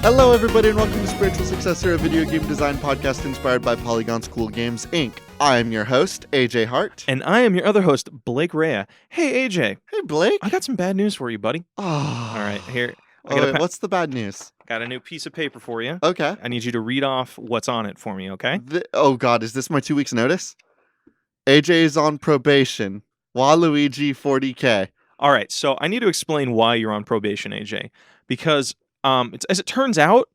Hello, everybody, and welcome to Spiritual Successor, a video game design podcast inspired by Polygon's Cool Games, Inc. I am your host, AJ Hart. And I am your other host, Blake Rea. Hey, AJ. Hey, Blake. I got some bad news for you, buddy. Oh. All right, here. What's the bad news? Got a new piece of paper for you. Okay. I need you to read off what's on it for me, okay? Oh, God, is this my 2 weeks' notice? AJ is on probation. Waluigi 40K. All right, so I need to explain why you're on probation, AJ. Because, as it turns out,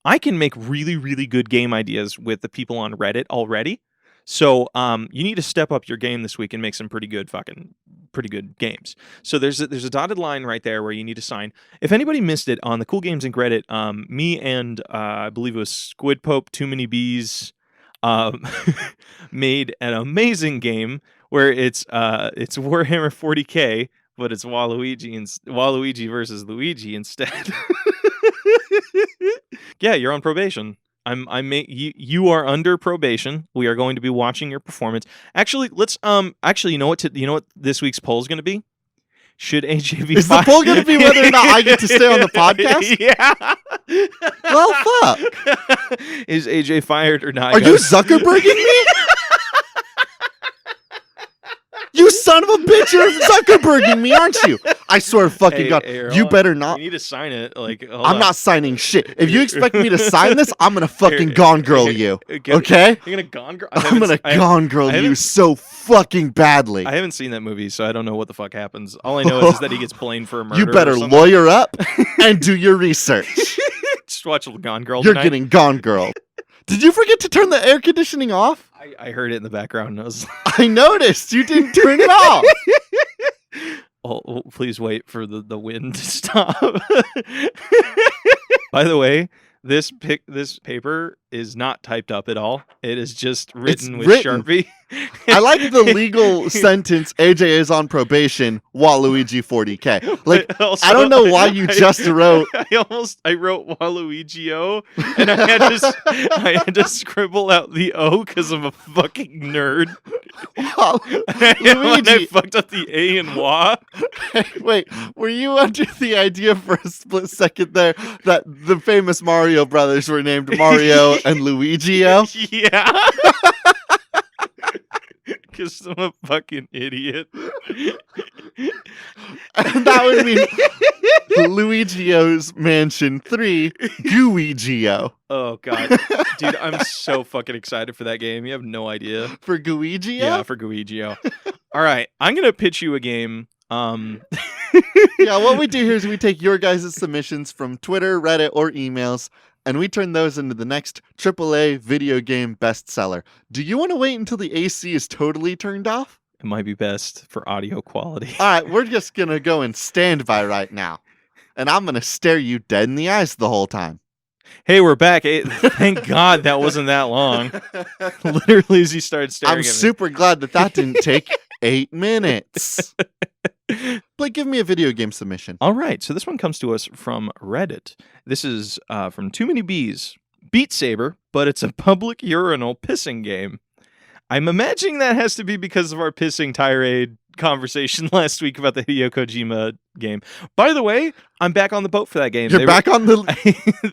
I can make really, really good game ideas with the people on Reddit already. So you need to step up your game this week and make some pretty good games. So there's a dotted line right there where you need to sign. If anybody missed it on the Cool Games and Reddit, me and I believe it was Squid Pope, Too Many Bees, made an amazing game where it's Warhammer 40K, but it's Waluigi versus Luigi instead. Yeah, you're on probation. You are under probation. We are going to be watching your performance. Actually, you know what this week's poll is going to be? Should AJ be Is the poll going to be whether or not I get to stay on the podcast? Yeah. Well, fuck. Is AJ fired or not? Are you Zuckerberging me? You son of a bitch, you're Zuckerberging me, aren't you? I swear to fucking God, you better not. You need to sign it. I'm not signing shit. If you expect me to sign this, I'm gonna fucking Gone Girl you. Okay? You're gonna Gone Girl? I'm gonna Gone Girl you so fucking badly. I haven't seen that movie, so I don't know what the fuck happens. All I know is that he gets blamed for a murder. You better lawyer up and do your research. Just watch Gone Girl You're tonight. getting Gone Girl. Did you forget to turn the air conditioning off? I heard it in the background. And I was I noticed you didn't turn it off. Oh, please wait for the wind to stop. By the way, this paper is not typed up at all. It is just written with Sharpie. I like the legal sentence, AJ is on probation, Waluigi 40K. Like, I don't know why you just wrote... I wrote Waluigio, and I had to scribble out the O because I'm a fucking nerd. Luigi. I fucked up the A and Wa. Wait, were you under the idea for a split second there that the famous Mario brothers were named Mario and Luigio? Yeah. Because I'm a fucking idiot. And that would mean Luigio's Mansion 3, Gooigio. Oh, God. Dude, I'm so fucking excited for that game. You have no idea. For Gooigio? Yeah, for Gooigio. All right, I'm going to pitch you a game. Yeah, what we do here is we take your guys' submissions from Twitter, Reddit, or emails, and we turn those into the next AAA video game bestseller. Do you want to wait until the AC is totally turned off? It might be best for audio quality. All right, we're just going to go in standby right now. And I'm going to stare you dead in the eyes the whole time. Hey, we're back. Thank God that wasn't that long. Literally, as he started staring at me. I'm super glad that didn't take 8 minutes. Blake, give me a video game submission. All right, so this one comes to us from Reddit. This is from Too Many Bees. Beat Saber, but it's a public urinal pissing game. I'm imagining that has to be because of our pissing tirade conversation last week about the Hideo Kojima game. By the way, I'm back on the boat for that game. You're back on the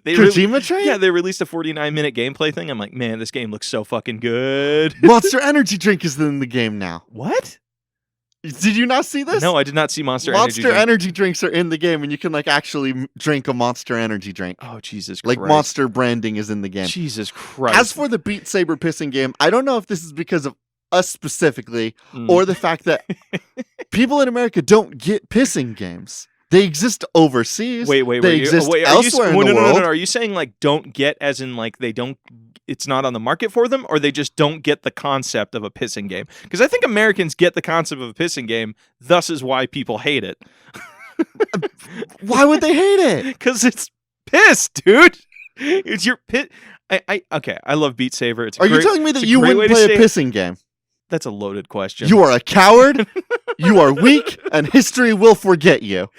Kojima train? Yeah, they released a 49-minute gameplay thing. I'm like, man, this game looks so fucking good. Monster Energy Drink is in the game now. What? Did you not see this? No, I did not see Monster Energy Drinks are in the game, and you can actually drink a Monster Energy drink. Oh, Jesus Christ. Monster branding is in the game. Jesus Christ. As for the Beat Saber pissing game, I don't know if this is because of us specifically, or the fact that people in America don't get pissing games. They exist overseas. Wait. They exist elsewhere in the world. No. Are you saying don't get as in they don't? It's not on the market for them, or they just don't get the concept of a pissing game? Because I think Americans get the concept of a pissing game. Thus is why people hate it. Why would they hate it? Because it's piss, dude. It's your pit. Okay. I love Beat Saber. Are you telling me that you wouldn't play a pissing game? That's a loaded question. You are a coward. You are weak, and history will forget you.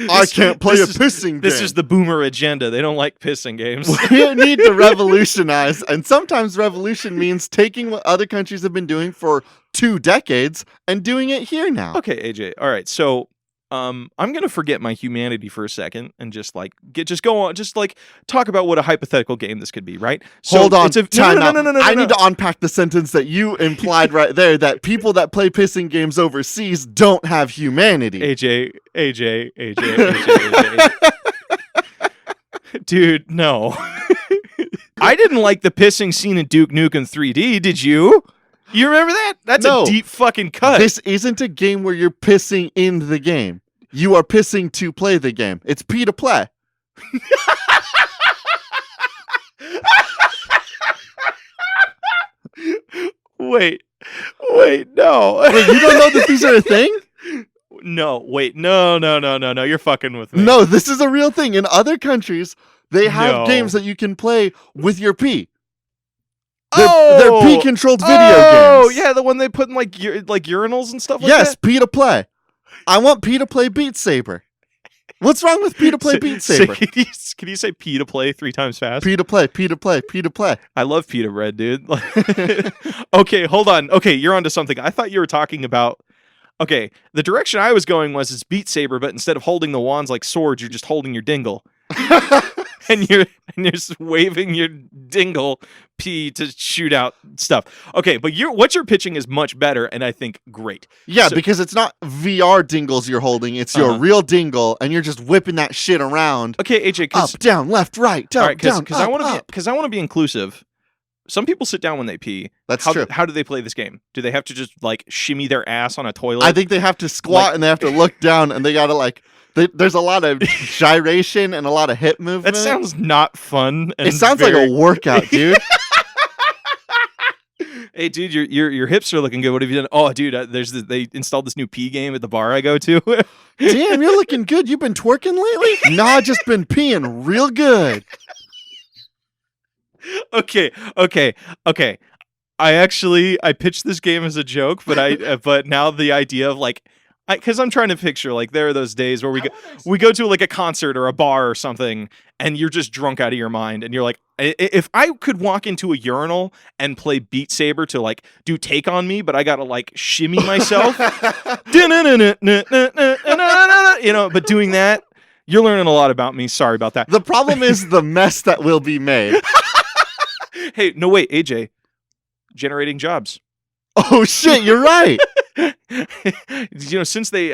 I can't play a pissing game. This is the boomer agenda. They don't like pissing games. We need to revolutionize, and sometimes revolution means taking what other countries have been doing for 2 decades and doing it here now. Okay, AJ. All right, so I'm gonna forget my humanity for a second and just go on, just like talk about what a hypothetical game this could be, right? So Hold on, it's a time out. no. I need to unpack the sentence that you implied right there, that people that play pissing games overseas don't have humanity. AJ. Dude, no. I didn't like the pissing scene in Duke Nukem 3D, did you? You remember that? That's No. a deep fucking cut. This isn't a game where you're pissing in the game. You are pissing to play the game. It's P to play. Wait, no. Wait, you don't know that these are a thing? No, wait, no. You're fucking with me. No, this is a real thing. In other countries, they have No. games that you can play with your P. They're P-controlled video games. Oh, yeah, the one they put in like urinals and stuff like Yes, that? P to play. I want P to play Beat Saber. What's wrong with P to play Beat Saber? Can you say P to play 3 times fast? P to play, P to play, P to play. I love pita bread, dude. Okay, hold on. Okay, you're onto something. I thought you were talking about... Okay, the direction I was going was it's Beat Saber, but instead of holding the wands like swords, you're just holding your dingle. and you're just waving your dingle P to shoot out stuff. Okay, but what you're pitching is much better, and I think great. Yeah, because it's not VR dingles you're holding, it's your real dingle, and you're just whipping that shit around. Okay, AJ, up, down, left, right, down, down, because I want to be inclusive. Some people sit down when they pee. That's true. How do they play this game? Do they have to just like shimmy their ass on a toilet? I think they have to squat and they have to look down, and they gotta like. There's a lot of gyration and a lot of hip movement. That sounds not fun. And it sounds like a workout, dude. Hey, dude, your hips are looking good. What have you done? Oh, dude, they installed this new pee game at the bar I go to. Damn, you're looking good. You been twerking lately? Nah, I just been peeing real good. Okay. I pitched this game as a joke, but now the idea of like, because I'm trying to picture like there are those days where we go to like a concert or a bar or something, and you're just drunk out of your mind, and you're like, if I could walk into a urinal and play Beat Saber to like do Take on Me, but I gotta like shimmy myself, you know, but doing that, you're learning a lot about me. Sorry about that. The problem is the mess that will be made. Hey, no, wait, AJ, generating jobs. Oh shit, you're right. You know, since they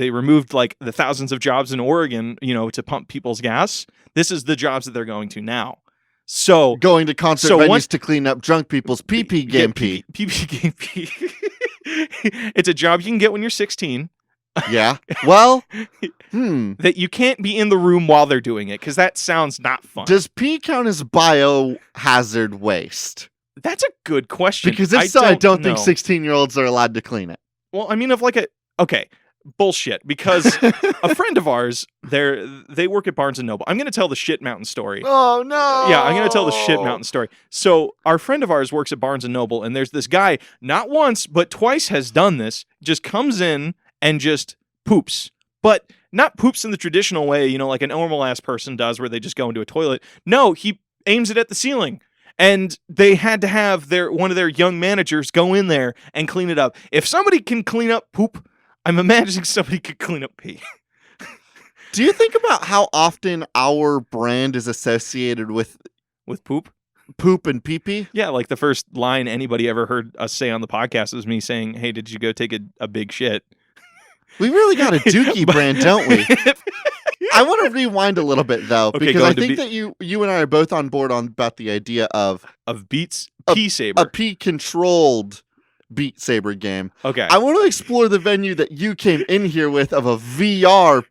removed like the thousands of jobs in Oregon, you know, to pump people's gas, this is the jobs that they're going to now. So going to concert venues to clean up drunk people's pee game pee. Pee game pee. It's a job you can get when you're 16. Yeah. Well, that you can't be in the room while they're doing it, because that sounds not fun. Does pee count as biohazard waste? That's a good question. Because if so, I don't think 16-year-olds are allowed to clean it. Well, I mean, okay, bullshit. Because a friend of ours, they work at Barnes & Noble. I'm going to tell the shit mountain story. Oh, no. Yeah, I'm going to tell the shit mountain story. So our friend of ours works at Barnes & Noble, and there's this guy, not once, but twice has done this, just comes in and just poops. But not poops in the traditional way, you know, like a normal-ass person does, where they just go into a toilet. No, he aims it at the ceiling. And they had to have one of their young managers go in there and clean it up. If somebody can clean up poop, I'm imagining somebody could clean up pee. Do you think about how often our brand is associated with poop? Poop and pee-pee? Yeah, like the first line anybody ever heard us say on the podcast was me saying, hey, did you go take a big shit? We really got a dookie brand, don't we? I want to rewind a little bit, though, because I think that you and I are both on board about the idea of Pea Saber. A P-controlled Beat Saber game. Okay. I want to explore the venue that you came in here with of a VR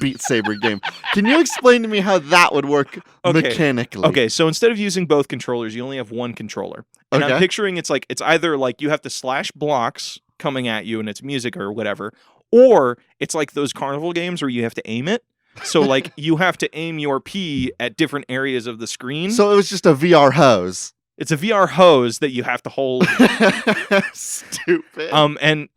Beat Saber game. Can you explain to me how that would work mechanically? Okay, so instead of using both controllers, you only have one controller. And I'm picturing it's either like you have to slash blocks coming at you and it's music or whatever, or it's like those carnival games where you have to aim it. So like you have to aim your pee at different areas of the screen. So it was just a VR hose. It's a VR hose that you have to hold. Stupid. And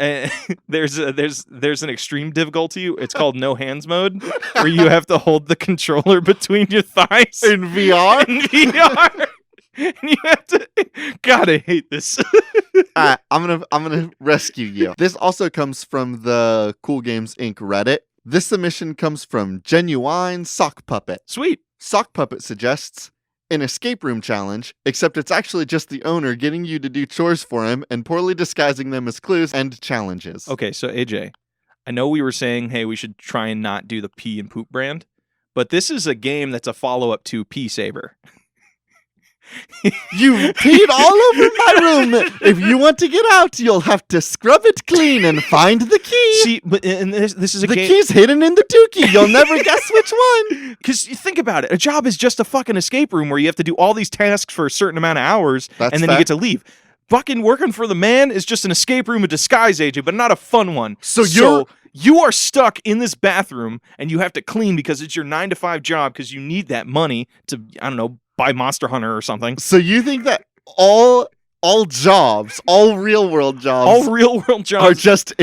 there's an extreme difficulty. It's called no hands mode, where you have to hold the controller between your thighs in VR. In VR. And you have to. God, I hate this. I'm gonna rescue you. This also comes from the Cool Games Inc. Reddit. This submission comes from Genuine Sock Puppet. Sweet. Sock Puppet suggests an escape room challenge, except it's actually just the owner getting you to do chores for him and poorly disguising them as clues and challenges. Okay, so AJ, I know we were saying, hey, we should try and not do the pee and poop brand, but this is a game that's a follow-up to Pee Saber. You peed all over my room. If you want to get out, you'll have to scrub it clean and find the key. See, but and this is a the game. key's hidden in the dookie. You'll never guess which one. Because you think about it, a job is just a fucking escape room where you have to do all these tasks for a certain amount of hours, That's and then fair. you get to leave. Fucking working for the man is just an escape room of disguise, AJ, but not a fun one. So you are stuck in this bathroom, and you have to clean because it's your 9-to-5 job because you need that money to, I don't know, buy Monster Hunter or something. So you think that all jobs, all real world jobs, are just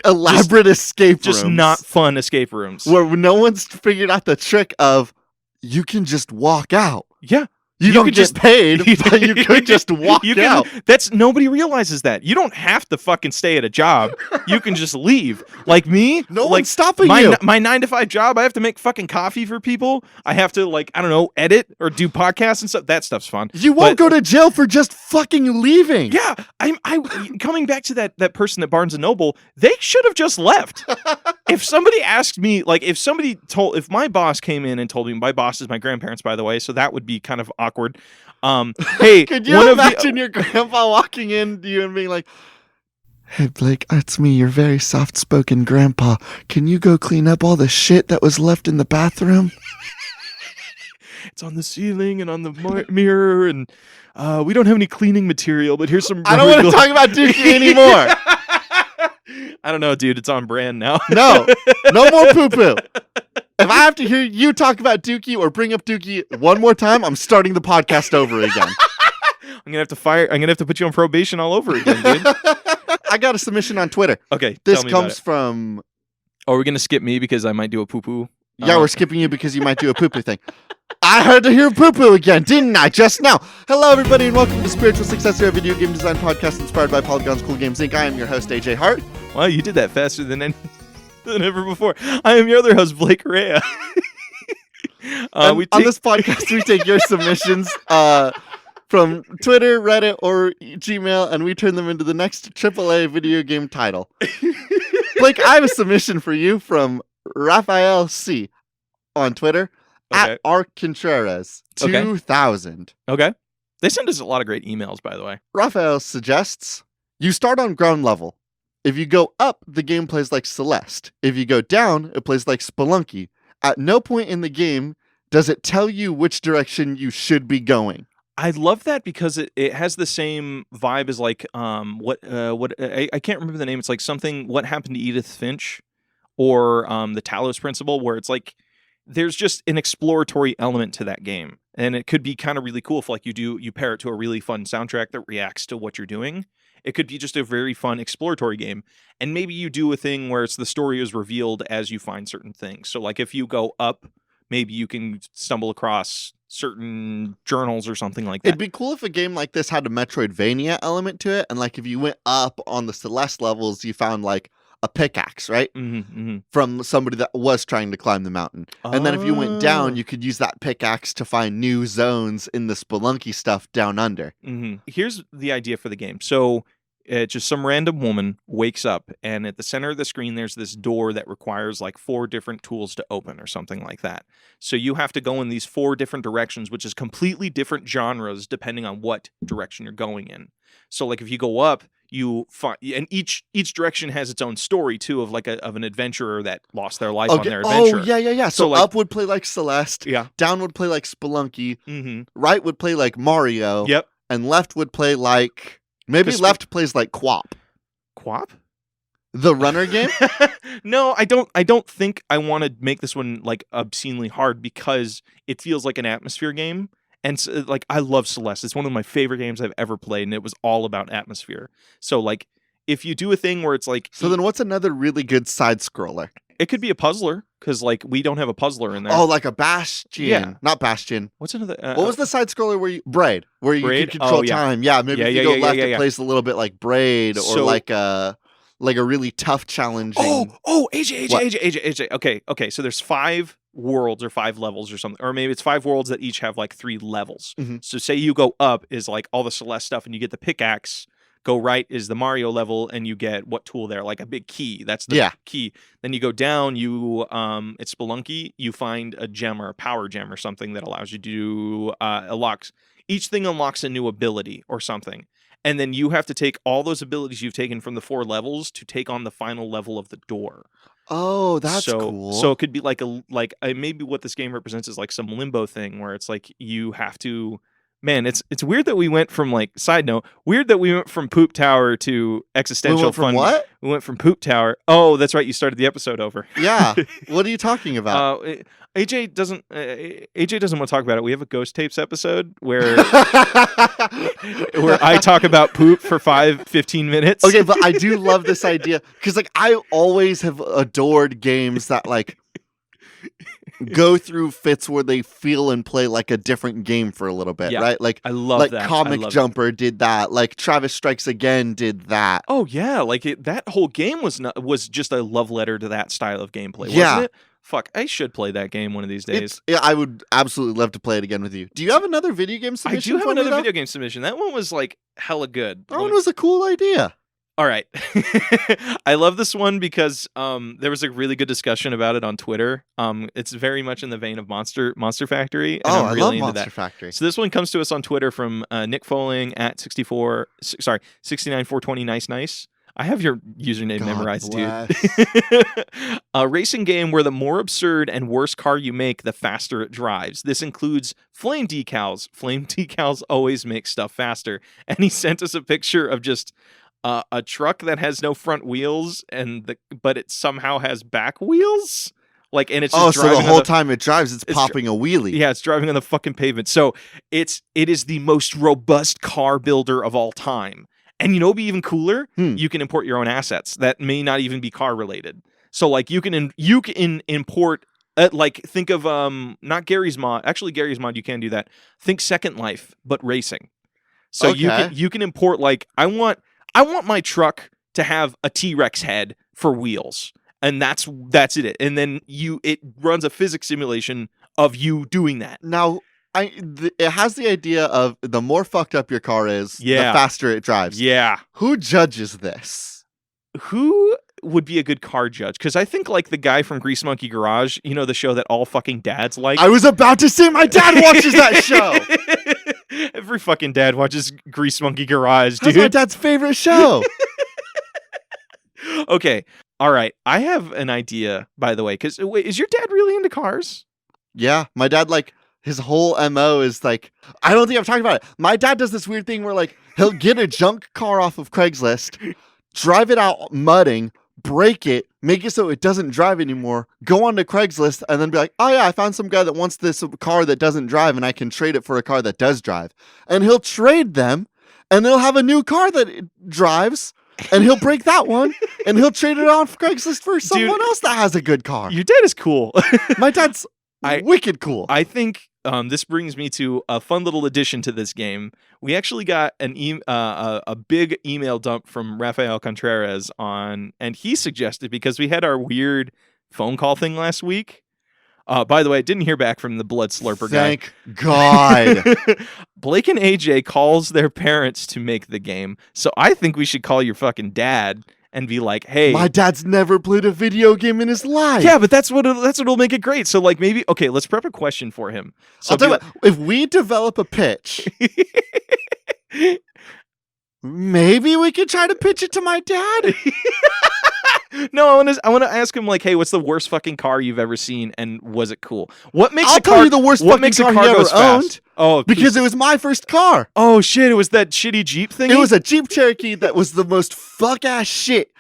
elaborate escape rooms, just not fun escape rooms where no one's figured out the trick of you can just walk out. Yeah. You don't get paid, but you could just walk out. Nobody realizes that. You don't have to fucking stay at a job. You can just leave. Like me, no one's stopping you. My 9-to-5 job, I have to make fucking coffee for people. I have to, like, I don't know, edit or do podcasts and stuff. That stuff's fun. You won't go to jail for just fucking leaving. Yeah, I coming back to that person at Barnes & Noble, they should have just left. If somebody asked me, like, if my boss came in and told me, my boss is my grandparents, by the way, so that would be kind of awkward. Hey, could you imagine your grandpa walking in to you and being like, "Hey Blake, it's me, your very soft-spoken grandpa. Can you go clean up all the shit that was left in the bathroom?" It's on the ceiling and on the mirror, and we don't have any cleaning material, but here's some... I don't want to talk about Dookie anymore. I don't know, dude. It's on brand now. No more poo-poo. If I have to hear you talk about Dookie or bring up Dookie one more time, I'm starting the podcast over again. I'm gonna have to put you on probation all over again, dude. I got a submission on Twitter. Okay, this comes from... Oh, we're gonna skip me because I might do a poo-poo? Yeah, we're skipping you because you might do a poo-poo thing. I heard to hear poo-poo again, didn't I, just now? Hello, everybody, and welcome to Spiritual Successor, a video game design podcast inspired by Polygon's Cool Games Inc. I am your host, AJ Hart. Wow, you did that faster than ever before. I am your other host, Blake Correa. On this podcast, we take your submissions from Twitter, Reddit, or Gmail, and we turn them into the next AAA video game title. Blake, I have a submission for you from Raphael C. on Twitter. Okay. At R. Contreras 2000. Okay. They send us a lot of great emails, by the way. Raphael suggests you start on ground level. If you go up, the game plays like Celeste. If you go down, it plays like Spelunky. At no point in the game does it tell you which direction you should be going. I love that because it has the same vibe as like I can't remember the name. It's like something What Happened to Edith Finch or the Talos Principle, where it's like there's just an exploratory element to that game. And it could be kind of really cool if like you pair it to a really fun soundtrack that reacts to what you're doing. It could be just a very fun exploratory game. And maybe you do a thing where it's the story is revealed as you find certain things. So like if you go up, maybe you can stumble across certain journals or something like that. It'd be cool if a game like this had a Metroidvania element to it. And like if you went up on the Celeste levels, you found like a pickaxe, right? From somebody that was trying to climb the mountain. And then if you went down, you could use that pickaxe to find new zones in the Spelunky stuff down under. Here's the idea for the game. So just some random woman wakes up, and at the center of the screen, there's this door that requires like 4 different tools to open or something like that. So you have to go in these 4 different directions, which is completely different genres depending on what direction you're going in. So like if you go up, you find, and each direction has its own story too, of like of an adventurer that lost their life on their adventure. Oh yeah. So like, up would play like Celeste. Yeah. Down would play like Spelunky. Right would play like Mario. Yep. And left would play like left plays like Quap. Quap? The runner game? No, I don't think I want to make this one like obscenely hard because it feels like an atmosphere game. And so, like, I love Celeste. It's one of my favorite games I've ever played, and it was all about atmosphere. So, like, if you do a thing where it's like... So then what's another really good side-scroller? It could be a puzzler because like we don't have a puzzler in there. Oh, like a Bastion. Yeah. Not Bastion. What's another? What was the side scroller where you Braid? Where you Braid? could control Oh, yeah. time. Yeah, maybe Yeah, if you yeah, go yeah, left, yeah, it yeah. plays a little bit like Braid, or So- like a really tough, challenging. AJ. Okay. So there's 5 worlds or 5 levels or something, or maybe it's 5 worlds that each have like 3 levels. Mhm. So say you go up is like all the Celeste stuff, and you get the pickaxe. Go right is the Mario level, and you get what tool there? Like a big key. That's the Yeah. key. Then you go down. You it's Spelunky. You find a gem or a power gem or something that allows you to do unlocks. Each thing unlocks a new ability or something. And then you have to take all those abilities you've taken from the 4 levels to take on the final level of the door. Oh, that's cool. So it could be like maybe what this game represents is like some limbo thing where it's like you have to. Man, it's weird that we went from like side note. Weird that we went from Poop Tower to existential we went from fun. what? We went from Poop Tower. Oh, that's right. You started the episode over. Yeah. What are you talking about? AJ doesn't want to talk about it. We have a Ghost Tapes episode where I talk about poop for 15 minutes. Okay, but I do love this idea because like I always have adored games that like go through fits where they feel and play like a different game for a little bit, Yeah, right? Like I love like that. Comic Jumper did that. Like Travis Strikes Again did that. Oh yeah, like that whole game was just a love letter to that style of gameplay, wasn't Yeah. it? Fuck, I should play that game one of these days. Yeah, I would absolutely love to play it again with you. Do you have another video game I submission? do have for me, another though? video game submission. That one was like hella good. That one was a cool idea. All right. I love this one because there was a really good discussion about it on Twitter. It's very much in the vein of Monster Factory. And Oh, I'm I really love into Monster that. Factory. So this one comes to us on Twitter from Nick Foling at 69420 nice. I have your username God memorized, bless. dude. A racing game where the more absurd and worse car you make, the faster it drives. This includes flame decals. Flame decals always make stuff faster. And he sent us a picture of just a truck that has no front wheels, but it somehow has back wheels. Like, and it's just so the driving whole time it drives, it's it's popping a wheelie. Yeah, it's driving on the fucking pavement. So it is the most robust car builder of all time. And you know, what'd be even cooler. You can import your own assets that may not even be car related. So like you can import. Like think of not Gary's Mod. Actually, Gary's Mod you can do that. Think Second Life, but racing. So Okay. you can import like I want my truck to have a T-Rex head for wheels. And that's it. And then it runs a physics simulation of you doing that. Now, it has the idea of the more fucked up your car is, Yeah. the faster it drives. Yeah. Who judges this? Who would be a good car judge? Because I think like the guy from Grease Monkey Garage, you know, the show that all fucking dads like. I was about to say my dad watches that show. Every fucking dad watches Grease Monkey Garage, dude. That's my dad's favorite show. Okay. All right. I have an idea, by the way, because wait, is your dad really into cars? Yeah, my dad, like, his whole MO is like, I don't think I've talked about it. My dad does this weird thing where, like, he'll get a junk car off of Craigslist, drive it out mudding, break it, make it so it doesn't drive anymore, go onto Craigslist, and then be like, oh yeah, I found some guy that wants this car that doesn't drive, and I can trade it for a car that does drive. And he'll trade them, and they'll have a new car that it drives, and he'll break that one, and he'll trade it off Craigslist for someone else that has a good car. Your dad is cool. My dad's wicked cool. I think this brings me to a fun little addition to this game. We actually got a big email dump from Rafael Contreras and he suggested, because we had our weird phone call thing last week. By the way, I didn't hear back from the blood slurper guy. Thank God. Blake and AJ calls their parents to make the game. So I think we should call your fucking dad and be like, hey. My dad's never played a video game in his life. Yeah, but that's what'll make it great. So like maybe, okay, let's prep a question for him. So I'll tell you what, if we develop a pitch, maybe we could try to pitch it to my dad. No, I want to ask him like, hey, what's the worst fucking car you've ever seen, and was it cool? What makes I'll tell you the worst fucking car he ever owned. Oh, Because it was my first car. oh shit, it was that shitty Jeep thing. It was a Jeep Cherokee that was the most fuck-ass shit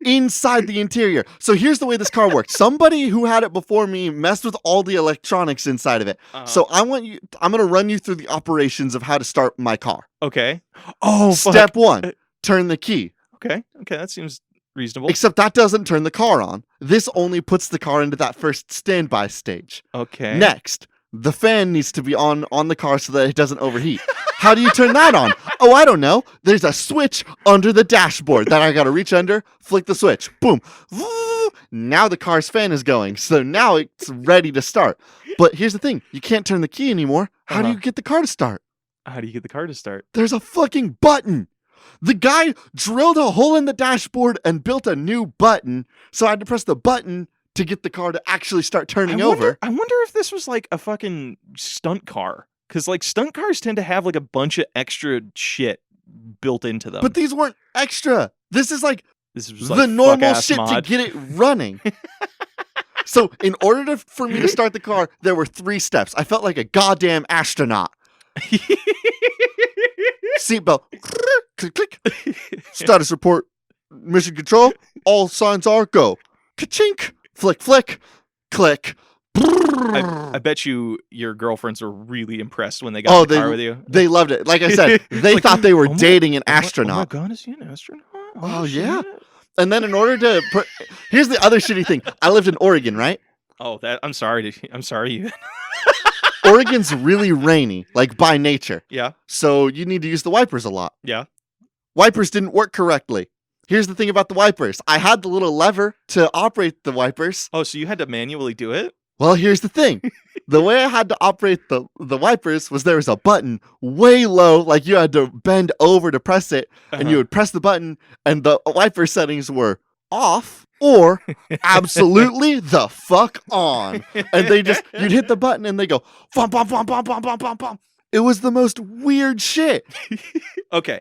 inside the interior. So here's the way this car worked. Somebody who had it before me messed with all the electronics inside of it. So I'm going to run you through the operations of how to start my car. Okay. Oh, fuck. Step 1, turn the key. Okay, that seems reasonable. Except that doesn't turn the car on. This only puts the car into that first standby stage. Okay. Next, the fan needs to be on the car so that it doesn't overheat. How do you turn that on? Oh, I don't know. There's a switch under the dashboard that I gotta reach under, flick the switch, boom. Now the car's fan is going, so now it's ready to start. But here's the thing, you can't turn the key anymore. How do you get the car to start? How do you get the car to start? There's a fucking button. The guy drilled a hole in the dashboard and built a new button, so I had to press the button to get the car to actually start turning over. I wonder if this was like a fucking stunt car. Because like stunt cars tend to have like a bunch of extra shit built into them. But these weren't extra. This is like this was the normal shit to get it running. So in order for me to start the car, there were 3 steps. I felt like a goddamn astronaut. Seatbelt. Click, click. Status report. Mission control. All signs are go. Ka-chink. Flick, flick. Click. I bet your girlfriends were really impressed when they got in the car with you. They loved it. Like I said, they like, thought they were dating an astronaut. Oh my god, is he an astronaut? Oh yeah. And then in order to here's the other shitty thing. I lived in Oregon, right? Oh, I'm sorry. Oregon's really rainy, like by nature. Yeah. So you need to use the wipers a lot. Yeah. Wipers didn't work correctly. Here's the thing about the wipers. I had the little lever to operate the wipers. Oh, so you had to manually do it? Well, here's the thing. The way I had to operate the wipers was there was a button way low, like you had to bend over to press it, and you would press the button, and the wiper settings were off or absolutely the fuck on. And you'd hit the button and they go, bum, bum, bum, bum, bum, bum, bum, bum. It was the most weird shit. Okay.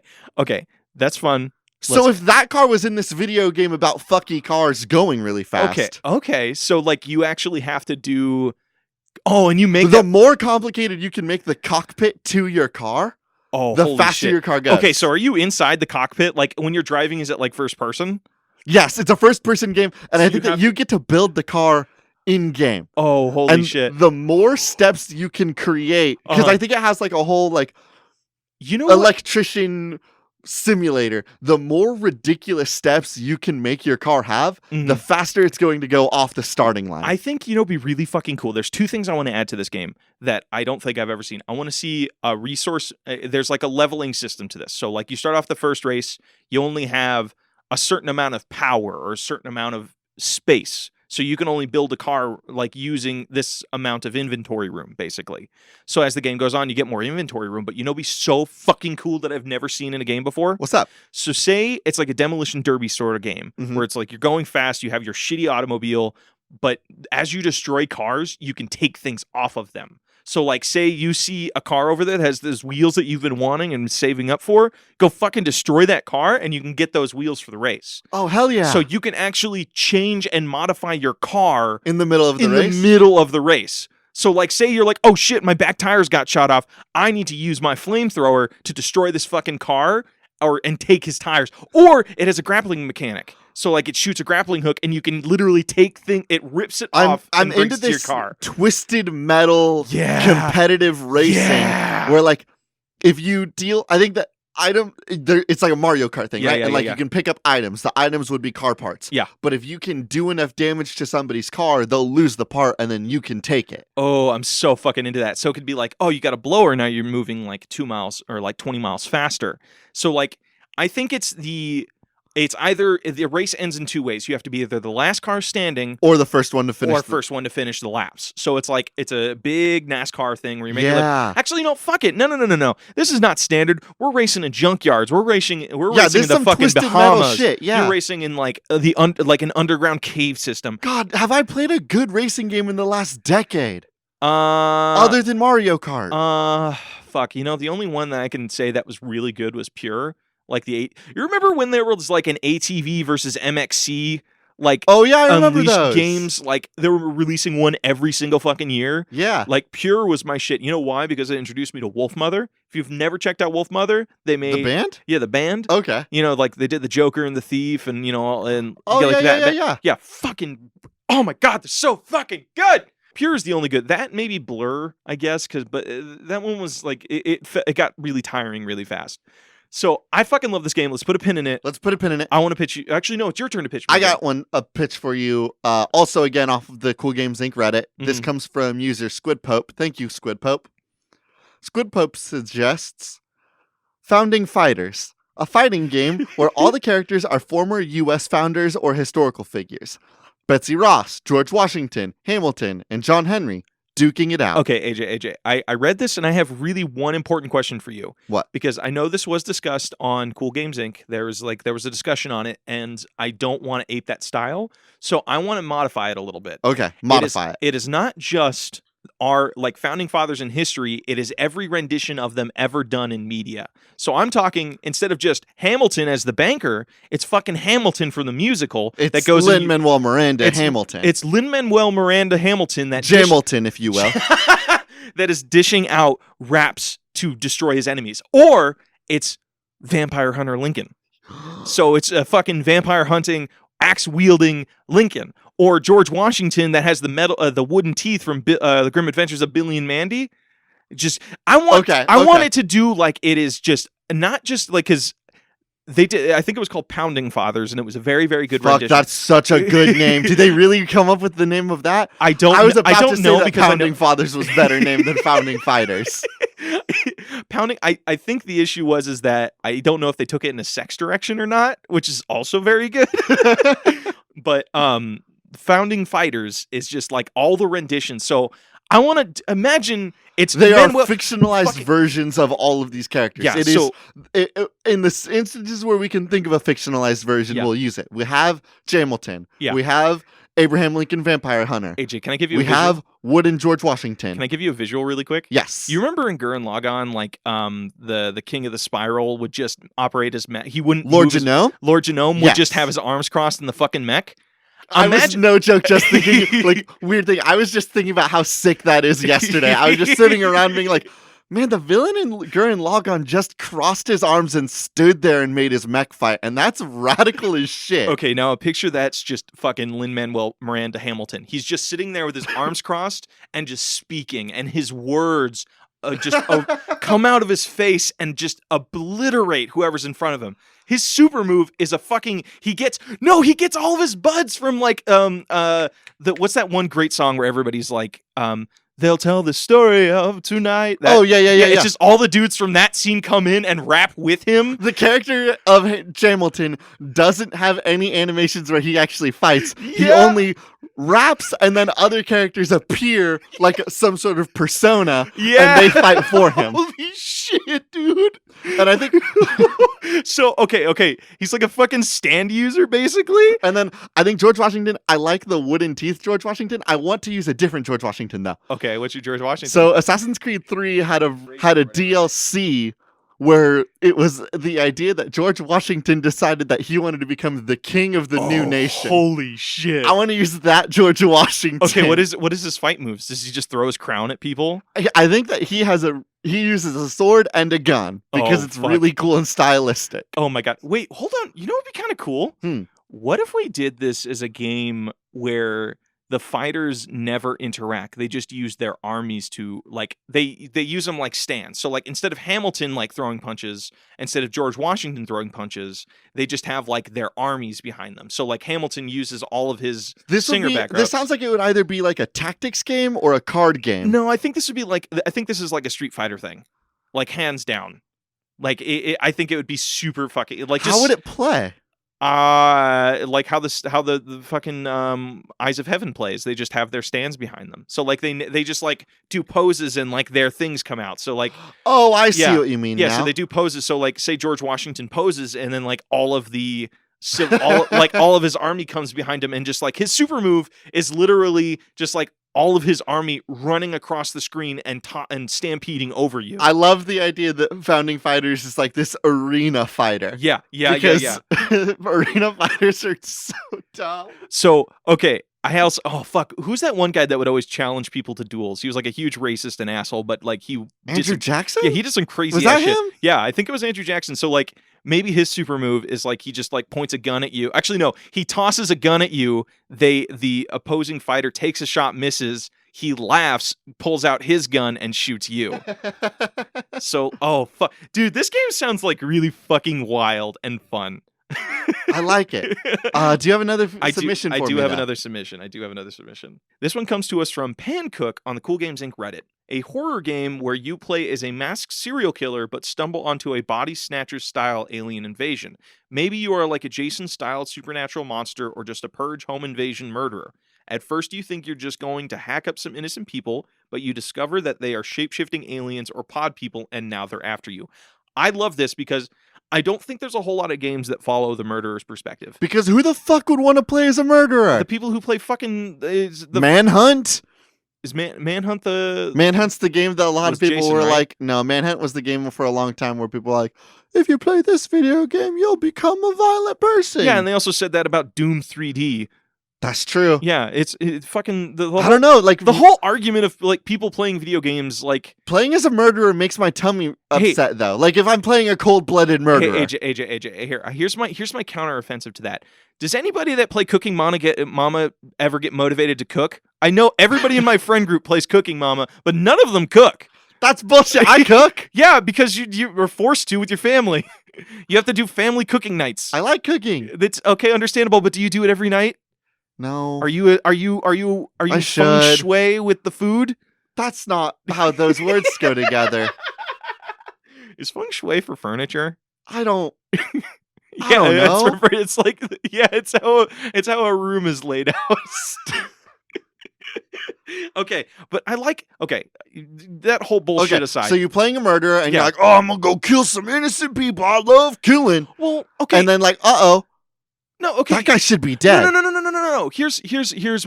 That's fun. So if that car was in this video game about fucky cars going really fast. Okay. So like you actually have to do. Oh, and you make the more complicated you can make the cockpit to your car. Oh, the faster your car goes. Okay, so are you inside the cockpit? Like when you're driving, is it like first person? Yes, it's a first person game, and I think that you get to build the car in game. Oh, holy shit! The more steps you can create, because I think it has like a whole like, electrician simulator. The more ridiculous steps you can make your car have, the faster it's going to go off the starting line. I think, it'd be really fucking cool. There's 2 things I want to add to this game that I don't think I've ever seen. I want to see a resource. There's like a leveling system to this. So like you start off the first race, you only have a certain amount of power or a certain amount of space. So you can only build a car like using this amount of inventory room, basically. So as the game goes on, you get more inventory room, but be so fucking cool that I've never seen in a game before. What's up? So say it's like a demolition derby sort of game where it's like you're going fast, you have your shitty automobile, but as you destroy cars, you can take things off of them. So like say you see a car over there that has those wheels that you've been wanting and saving up for, go fucking destroy that car and you can get those wheels for the race. Oh, hell yeah. So you can actually change and modify your car in the middle of the race. So like say you're like, oh shit, my back tires got shot off. I need to use my flamethrower to destroy this fucking car and take his tires. Or it has a grappling mechanic. So like it shoots a grappling hook and you can literally take it rips it off and brings it to your car. Twisted metal competitive racing where like if you deal, I think that it's like a Mario Kart thing, right? And like you can pick up items. The items would be car parts. Yeah. But if you can do enough damage to somebody's car, they'll lose the part and then you can take it. Oh, I'm so fucking into that. So it could be like, oh, you got a blower, now you're moving like 2 miles or like 20 miles faster. So like I think it's either the race ends in 2 ways. You have to be either the last car standing or the first one to finish the laps. So it's like it's a big NASCAR thing where you make it like, actually no, fuck it. No. This is not standard. We're racing in junkyards. We're racing in the fucking Bahamas. Shit, yeah. You're racing in like like an underground cave system. God, have I played a good racing game in the last decade? Other than Mario Kart. Fuck. The only one that I can say that was really good was Pure. Like you remember when there was like an ATV versus MXC like I remember Unleashed those games, like they were releasing one every single fucking year. Yeah. Like Pure was my shit. You know why? Because it introduced me to Wolf Mother. If you've never checked out Wolf Mother, they made the band? Yeah, the band. Okay. Like they did the Joker and the Thief and yeah. Fucking oh my god, they're so fucking good. Pure is the only good. That maybe Blur, I guess, but that one was like it got really tiring really fast. So I fucking love this game. Let's put a pin in it. Let's put a pin in it. I want to pitch you. Actually, no, it's your turn to pitch. I got a pitch for you. Also, again, off of the Cool Games Inc. Reddit. This comes from user Squid Pope. Thank you, Squid Pope. Squid Pope suggests Founding Fighters, a fighting game where all the characters are former U.S. founders or historical figures. Betsy Ross, George Washington, Hamilton, and John Henry duking it out. Okay, AJ, I read this and I have really one important question for you. What? Because I know this was discussed on Cool Games Inc. There was a discussion on it, and I don't want to ape that style, so I want to modify it a little bit. Okay, modify it. It is not just our founding fathers in history, it is every rendition of them ever done in media. So I'm talking, instead of just Hamilton as the banker, it's fucking Hamilton from the musical. That goes Lin-Manuel Miranda Hamilton. It's Lin-Manuel Miranda Hamilton, that Jamilton, if you will. that is dishing out raps to destroy his enemies. Or it's Vampire Hunter Lincoln. So it's a fucking vampire hunting, axe wielding Lincoln. Or George Washington that has the wooden teeth from the Grim Adventures of Billy and Mandy. I want it to do like it is just not just like, because they did. I think it was called Pounding Fathers, and it was a very, very good rendition. That's such a good name. Did they really come up with the name of that? I don't know because Pounding Fathers was better name than Founding Fighters. Pounding. I think the issue is that I don't know if they took it in a sex direction or not, which is also very good. But Founding Fighters is just like all the renditions. So I want to imagine they are fictionalized versions of all of these characters. Yeah, in the instances where we can think of a fictionalized version, we'll use it. We have Jamilton. Yeah. We have Abraham Lincoln Vampire Hunter. AJ, can I give you? We have Wooden George Washington. Can I give you a visual really quick? Yes. You remember in Gurren Lagann, the King of the Spiral would just operate as mech. He wouldn't. Lord Genome. Lord Genome would just have his arms crossed in the fucking mech. I was, no joke, just thinking, weird thing. I was just thinking about how sick that is yesterday. I was just sitting around being like, man, the villain in Gurren Lagann just crossed his arms and stood there and made his mech fight, and that's radical as shit. Okay, now a picture that's just fucking Lin-Manuel Miranda Hamilton. He's just sitting there with his arms crossed and just speaking, and his words come out of his face and just obliterate whoever's in front of him. His super move is he gets all of his buds from what's that one great song where everybody's like, they'll tell the story of tonight. It's just all the dudes from that scene come in and rap with him. The character of Jamilton doesn't have any animations where he actually fights. Yeah. He only raps, and then other characters appear like some sort of persona, and they fight for him. Holy shit, dude. And I think... So, okay. He's like a fucking stand user, basically. And then I think George Washington, I like the wooden teeth George Washington. I want to use a different George Washington, though. Okay, what's your George Washington? So Assassin's Creed 3 had a DLC where it was the idea that George Washington decided that he wanted to become the king of the new nation. Holy shit. I want to use that George Washington. Okay, what is his fight moves? Does he just throw his crown at people? I think that he uses a sword and a gun because it's really cool and stylistic. Oh my god. Wait, hold on. You know what would be kind of cool? What if we did this as a game where the fighters never interact? They just use their armies to, they use them like stands. So instead of Hamilton throwing punches, instead of George Washington throwing punches, they just have their armies behind them. So Hamilton uses all of his singer backups. This sounds like it would either be like a tactics game or a card game. No, I think this would be I think this is like a Street Fighter thing. Hands down. I think it would be super fucking how would it play? How the fucking Eyes of Heaven plays. They just have their stands behind them. So they just do poses and their things come out. So oh, I see what you mean. Yeah, now. So they do poses. So say George Washington poses, and then all of the all of his army comes behind him, and just his super move is literally just all of his army running across the screen and stampeding over you. I love the idea that Founding Fighters is this arena fighter. Yeah. Because arena fighters are so dumb. So, okay, who's that one guy that would always challenge people to duels? He was a huge racist and asshole, but Andrew Jackson? Yeah, he did some crazy was that shit. Him? Yeah, I think it was Andrew Jackson. So maybe his super move is he just points a gun at you. Actually, no, he tosses a gun at you. The opposing fighter takes a shot, misses. he laughs, pulls out his gun, and shoots you. So, oh, fuck. Dude, this game sounds like really fucking wild and fun. I like it. Do you have another submission for me? I do have another submission. This one comes to us from Pancook on the Cool Games Inc. Reddit. A horror game where you play as a masked serial killer but stumble onto a body snatcher-style alien invasion. Maybe you are like a Jason-styled supernatural monster or just a Purge home invasion murderer. At first you think you're just going to hack up some innocent people, but you discover that they are shape-shifting aliens or pod people, and now they're after you. I love this because I don't think there's a whole lot of games that follow the murderer's perspective. Because who the fuck would want to play as a murderer? The people who play fucking... Manhunt? Is Manhunt the... Manhunt's the game that a lot of people Jason, were right? like... No, Manhunt was the game for a long time where people were like, if you play this video game, you'll become a violent person. Yeah, and they also said that about Doom 3D. That's true. Yeah, it's fucking... I don't know, like... The whole argument of, like, people playing video games, like... Playing as a murderer makes my tummy upset, though. Like, if I'm playing a cold-blooded murderer. Hey, AJ, here's my counter-offensive to that. Does anybody that play Cooking Mama ever get motivated to cook? I know everybody in my friend group plays Cooking Mama, but none of them cook. That's bullshit. I cook. Yeah, because you are forced to with your family. You have to do family cooking nights. I like cooking. That's okay, understandable, but do you do it every night? No. Are you feng shui with the food? That's not how those words go together. Is feng shui for furniture? I don't Yeah, know. It's like, yeah, it's how a room is laid out. Okay, but that whole bullshit aside. So you're playing a murderer and Yeah. you're like, oh, I'm gonna go kill some innocent people. I love killing. Well, okay. And then like, uh-oh. No, okay. That guy should be dead. No. Here's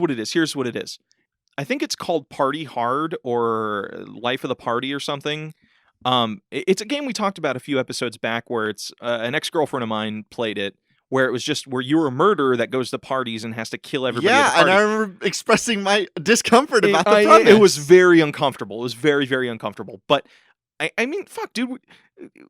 what it is. I think it's called Party Hard or Life of the Party or something. It's a game we talked about a few episodes back where it's an ex-girlfriend of mine played it, where it was just where you're a murderer that goes to parties and has to kill everybody at the party. And I remember expressing my discomfort about the premise. It was very uncomfortable. It was very, very uncomfortable. But I mean, fuck, dude.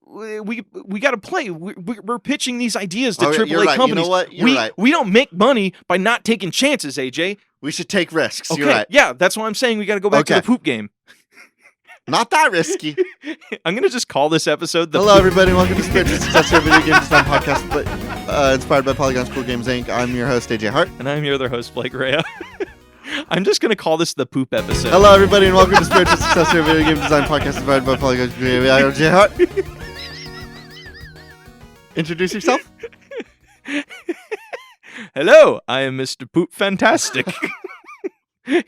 We got to play. We're pitching these ideas to AAA you're right. companies. You know what? You're right. We don't make money by not taking chances, AJ. We should take risks. Okay, You're right. yeah, that's why I'm saying we got to go back to the poop game. Not that risky. I'm gonna just call this episode the Hello, everybody. Welcome to Spiritual Successor, a video game design podcast, but inspired by Polygon's Cool Games Inc. I'm your host, AJ Hart. And I'm your other host, Blake Rea. I'm just gonna call this the poop episode. Hello, everybody, and welcome to Spiritual Successor, a video game design podcast inspired by Polygon's Cool Games Inc. I'm AJ Hart. Introduce yourself. Hello, I am Mr. Poop Fantastic.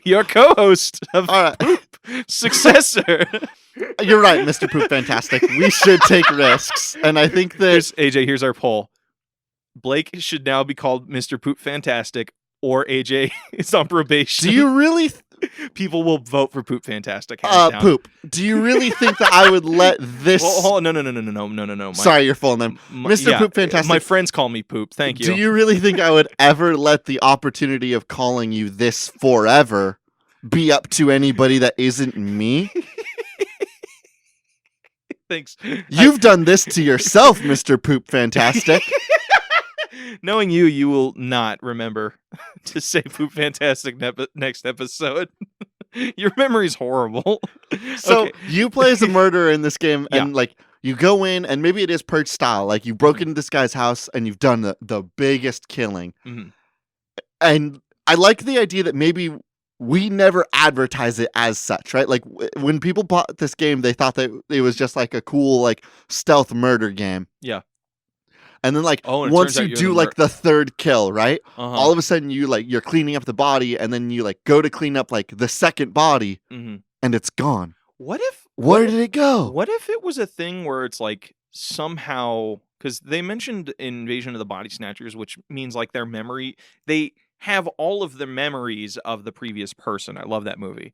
Your co-host of Poop Successor. You're right, Mr. Poop Fantastic. We should take risks. And I think that... Here's our poll. Blake should now be called Mr. Poop Fantastic, or AJ is on probation. Do you really... People will vote for Poop Fantastic. Poop. Do you really think that I would let this... Well, no. Sorry, your full name. Mr. Poop Fantastic. My friends call me Poop. Thank you. Do you really think I would ever let the opportunity of calling you this forever be up to anybody that isn't me? Thanks. You've done this to yourself, Mr. Poop Fantastic. Knowing you will not remember to say Poop Fantastic next episode. Your memory's horrible. So okay. You play as a murderer in this game, and like you go in, and maybe it is Purge style. Like you broke into this guy's house, and you've done the biggest killing. Mm-hmm. And I like the idea that maybe we never advertise it as such, right? Like when people bought this game, they thought that it was just like a cool like stealth murder game. Yeah. And then like once you do like the third kill, right? All of a sudden you're cleaning up the body, and then you like go to clean up like the second body, and it's gone. Where did it go? What if it was a thing where it's like somehow, because they mentioned Invasion of the Body Snatchers, which means like their memory, they have all of the memories of the previous person. I love that movie.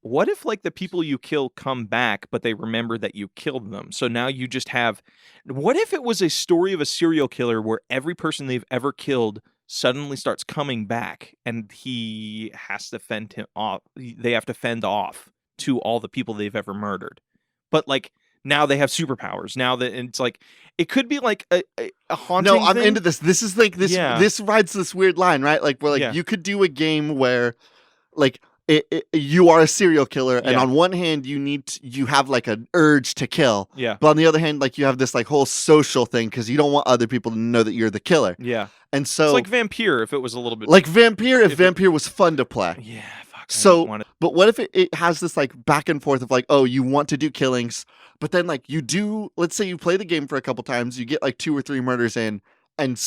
What if like the people you kill come back, but they remember that you killed them? So now you just have, what if it was a story of a serial killer where every person they've ever killed suddenly starts coming back, and he has to fend him off. They have to fend off to all the people they've ever murdered. But like now they have superpowers. Now that it's like, it could be like a haunting. No, I'm thing. into this. This is like this. Yeah. This rides this weird line, right? Like where like you could do a game where like you are a serial killer, and Yeah. on one hand you have like an urge to kill, Yeah. but on the other hand, like you have this like whole social thing because you don't want other people to know that you're the killer. Yeah. And It's so like Vampire if it was a little bit. like Vampire, if if it- Vampire was fun to play. Yeah. Fuck. I So, didn't want it. but what if it has this like back and forth of like, oh, you want to do killings, but then like you do, let's say you play the game for a couple times, you get like 2 or 3 murders in, and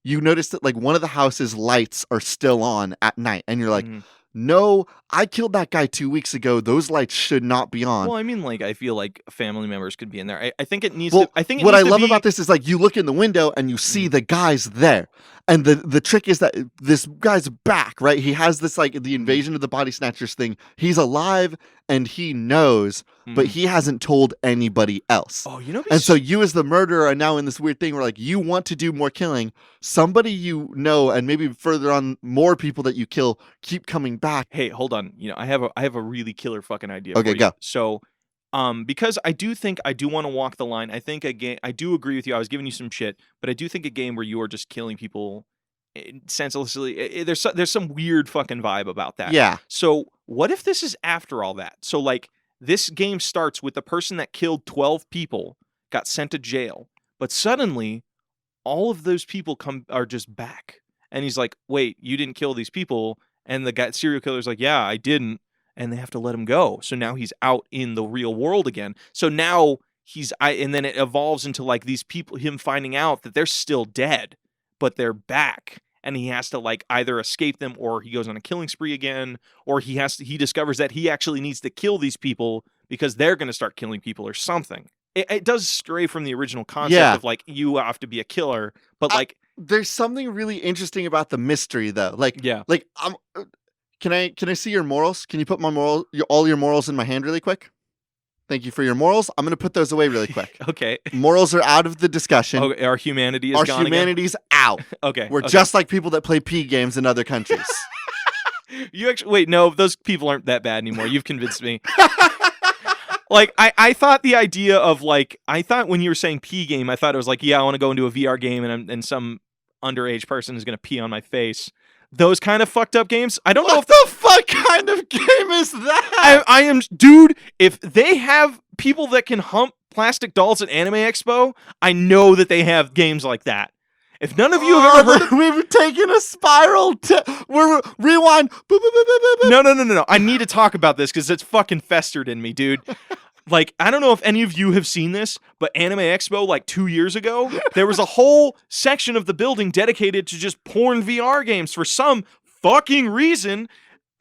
you notice that like one of the house's lights are still on at night, and you're like, Mhm. no, I killed that guy 2 weeks ago. Those lights should not be on. Well, I mean, like I feel like family members could be in there. I think it needs Well, to. I think it what needs I to love be, about this is like you look in the window and you see the guy's there. And the trick is that this guy's back, right? He has this like the invasion of the body snatchers thing. He's alive and he knows, but Mhm. he hasn't told anybody else. Oh, you know. And so you as the murderer are now in this weird thing where like you want to do more killing. Somebody you know, and maybe further on more people that you kill keep coming back. Hey, hold on. You know, I have a really killer fucking idea. Okay, for you. go. So, because I do think I do want to walk the line. I think a game. I do agree with you. I was giving you some shit, but I do think a game where you are just killing people senselessly. There's some weird fucking vibe about that. Yeah. So, what if this is after all that? So, like, this game starts with the person that killed 12 people got sent to jail, but suddenly all of those people are just back, and he's like, "Wait, you didn't kill these people?" And the serial killer's like, "Yeah, I didn't." And they have to let him go. So now he's out in the real world again. So now and then it evolves into like these people, him finding out that they're still dead, but they're back. And he has to like either escape them, or he goes on a killing spree again, or he discovers that he actually needs to kill these people because they're going to start killing people or something. It does stray from the original concept of like, you have to be a killer, but like, there's something really interesting about the mystery though. Like, yeah. like can I see your morals? Can you put all your morals in my hand really quick? Thank you for your morals. I'm going to put those away really quick. Okay. Morals are out of the discussion. Oh, our humanity is Our gone humanity's out. Okay. We're just like people that play P games in other countries. You actually wait, no, those people aren't that bad anymore. You've convinced me. Like I thought the idea of like when you were saying P game, I thought it was like, yeah, I want to go into a VR game and some underage person is gonna pee on my face. Those kind of fucked up games. I don't know if the fuck kind of game is that? I am, dude. If they have people that can hump plastic dolls at Anime Expo, I know that they have games like that. If none of you have ever heard of... We've taken a spiral. We're rewind. No. I need to talk about this because it's fucking festered in me, dude. Like, I don't know if any of you have seen this, but Anime Expo, like 2 years ago, there was a whole section of the building dedicated to just porn VR games for some fucking reason.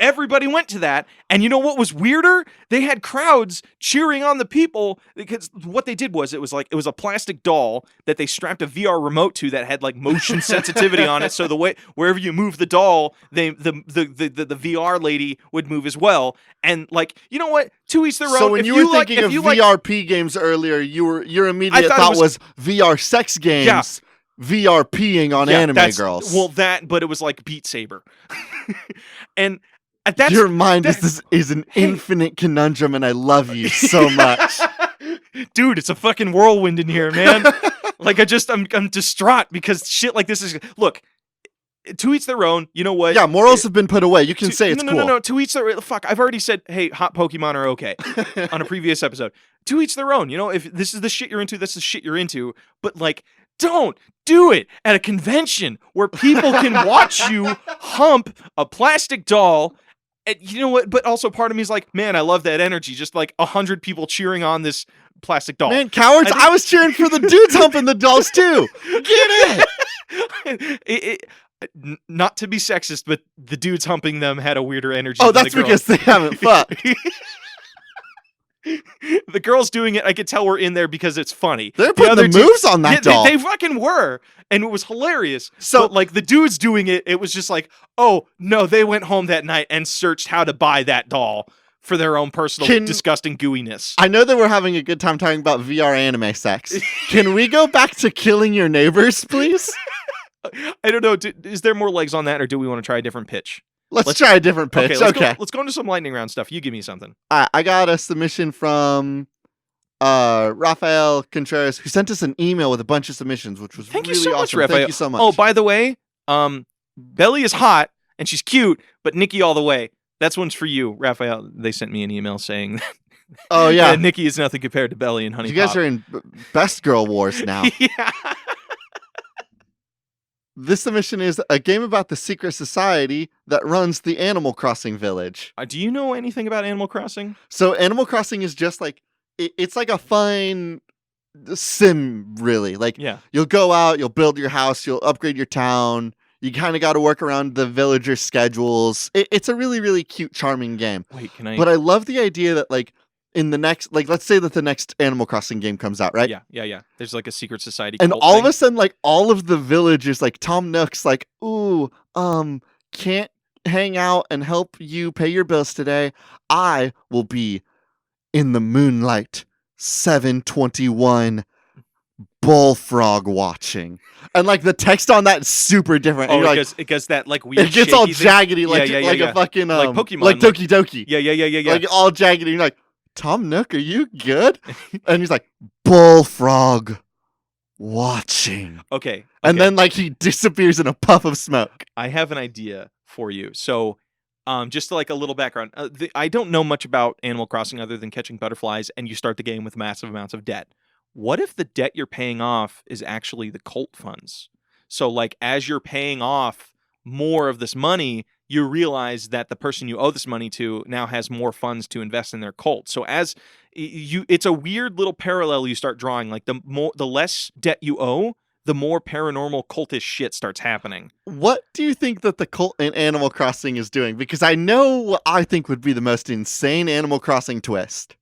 Everybody went to that, and you know what was weirder? They had crowds cheering on the people because what they did was it was a plastic doll that they strapped a VR remote to that had like motion sensitivity on it, so the way wherever you move the doll, the VR lady would move as well. And like, you know what? To each their own. So when you were thinking of VRP games earlier, your immediate thought was VR sex games. Yeah. VR peeing on anime girls. Well, but it was like Beat Saber, and. Your mind is an infinite conundrum, and I love you so much. Dude, it's a fucking whirlwind in here, man. Like, I'm distraught because shit like this is... Look, to each their own, you know what? Yeah, morals have been put away. You can say it's cool. No, to each their... Fuck, I've already said, hey, hot Pokemon are okay on a previous episode. To each their own, you know? If this is the shit you're into, this is the shit you're into. But, like, don't do it at a convention where people can watch you hump a plastic doll. And you know what? But also part of me is like, man, I love that energy. Just like 100 people cheering on this plastic doll. Man, cowards! I was cheering for the dudes humping the dolls too. Get it? Not to be sexist, but the dudes humping them had a weirder energy. Oh, than that's the girls. because they haven't fucked. The girls doing it, I could tell were in there because it's funny. They're putting the moves on that doll. They fucking were, and it was hilarious. So, but, like, the dudes doing it, it was just like, oh no, they went home that night and searched how to buy that doll for their own personal disgusting gooiness. I know that we're having a good time talking about VR anime sex. Can we go back to killing your neighbors, please? I don't know. Is there more legs on that, or do we want to try a different pitch? Let's try a different pitch. Okay. Let's go into some lightning round stuff. You give me something. I got a submission from Rafael Contreras, who sent us an email with a bunch of submissions, which was really awesome. Much, Rafael. Thank you so much. Oh, by the way, Belly is hot and she's cute, but Nikki all the way. That's one's for you, Raphael. They sent me an email saying Oh yeah, Nikki is nothing compared to Belly and Honey you guys Pop. are in Best Girl Wars now. Yeah. This submission is a game about the secret society that runs the Animal Crossing village. Do you know anything about Animal Crossing? So Animal Crossing is just like it's like a fun sim, really. Like Yeah. you'll go out, you'll build your house, you'll upgrade your town. You kind of got to work around the villagers' schedules. It's a really, really cute, charming game. Wait, can I? But I love the idea that like in the next, like let's say that the next Animal Crossing game comes out, right? Yeah. There's like a secret society. And cult all thing. of a sudden, like all of the villagers, like Tom Nook's, like, ooh, can't hang out and help you pay your bills today. I will be in the moonlight, 721 bullfrog watching. And like the text on that is super different. And Oh, you're it goes that like weird. it gets all shaky thing. jaggedy, like Yeah, like yeah. a fucking Like Pokemon, like Doki Doki. Yeah. Like all jaggedy. And you're like, Tom Nook, are you good? And he's like, bullfrog watching. Okay. And then like he disappears in a puff of smoke. I have an idea for you. So, just like a little background. I don't know much about Animal Crossing other than catching butterflies, and you start the game with massive amounts of debt. What if the debt you're paying off is actually the cult funds? So, like, as you're paying off more of this money, you realize that the person you owe this money to now has more funds to invest in their cult. So as it's a weird little parallel you start drawing. Like the less debt you owe, the more paranormal cultish shit starts happening. What do you think that the cult in Animal Crossing is doing? Because I know what I think would be the most insane Animal Crossing twist.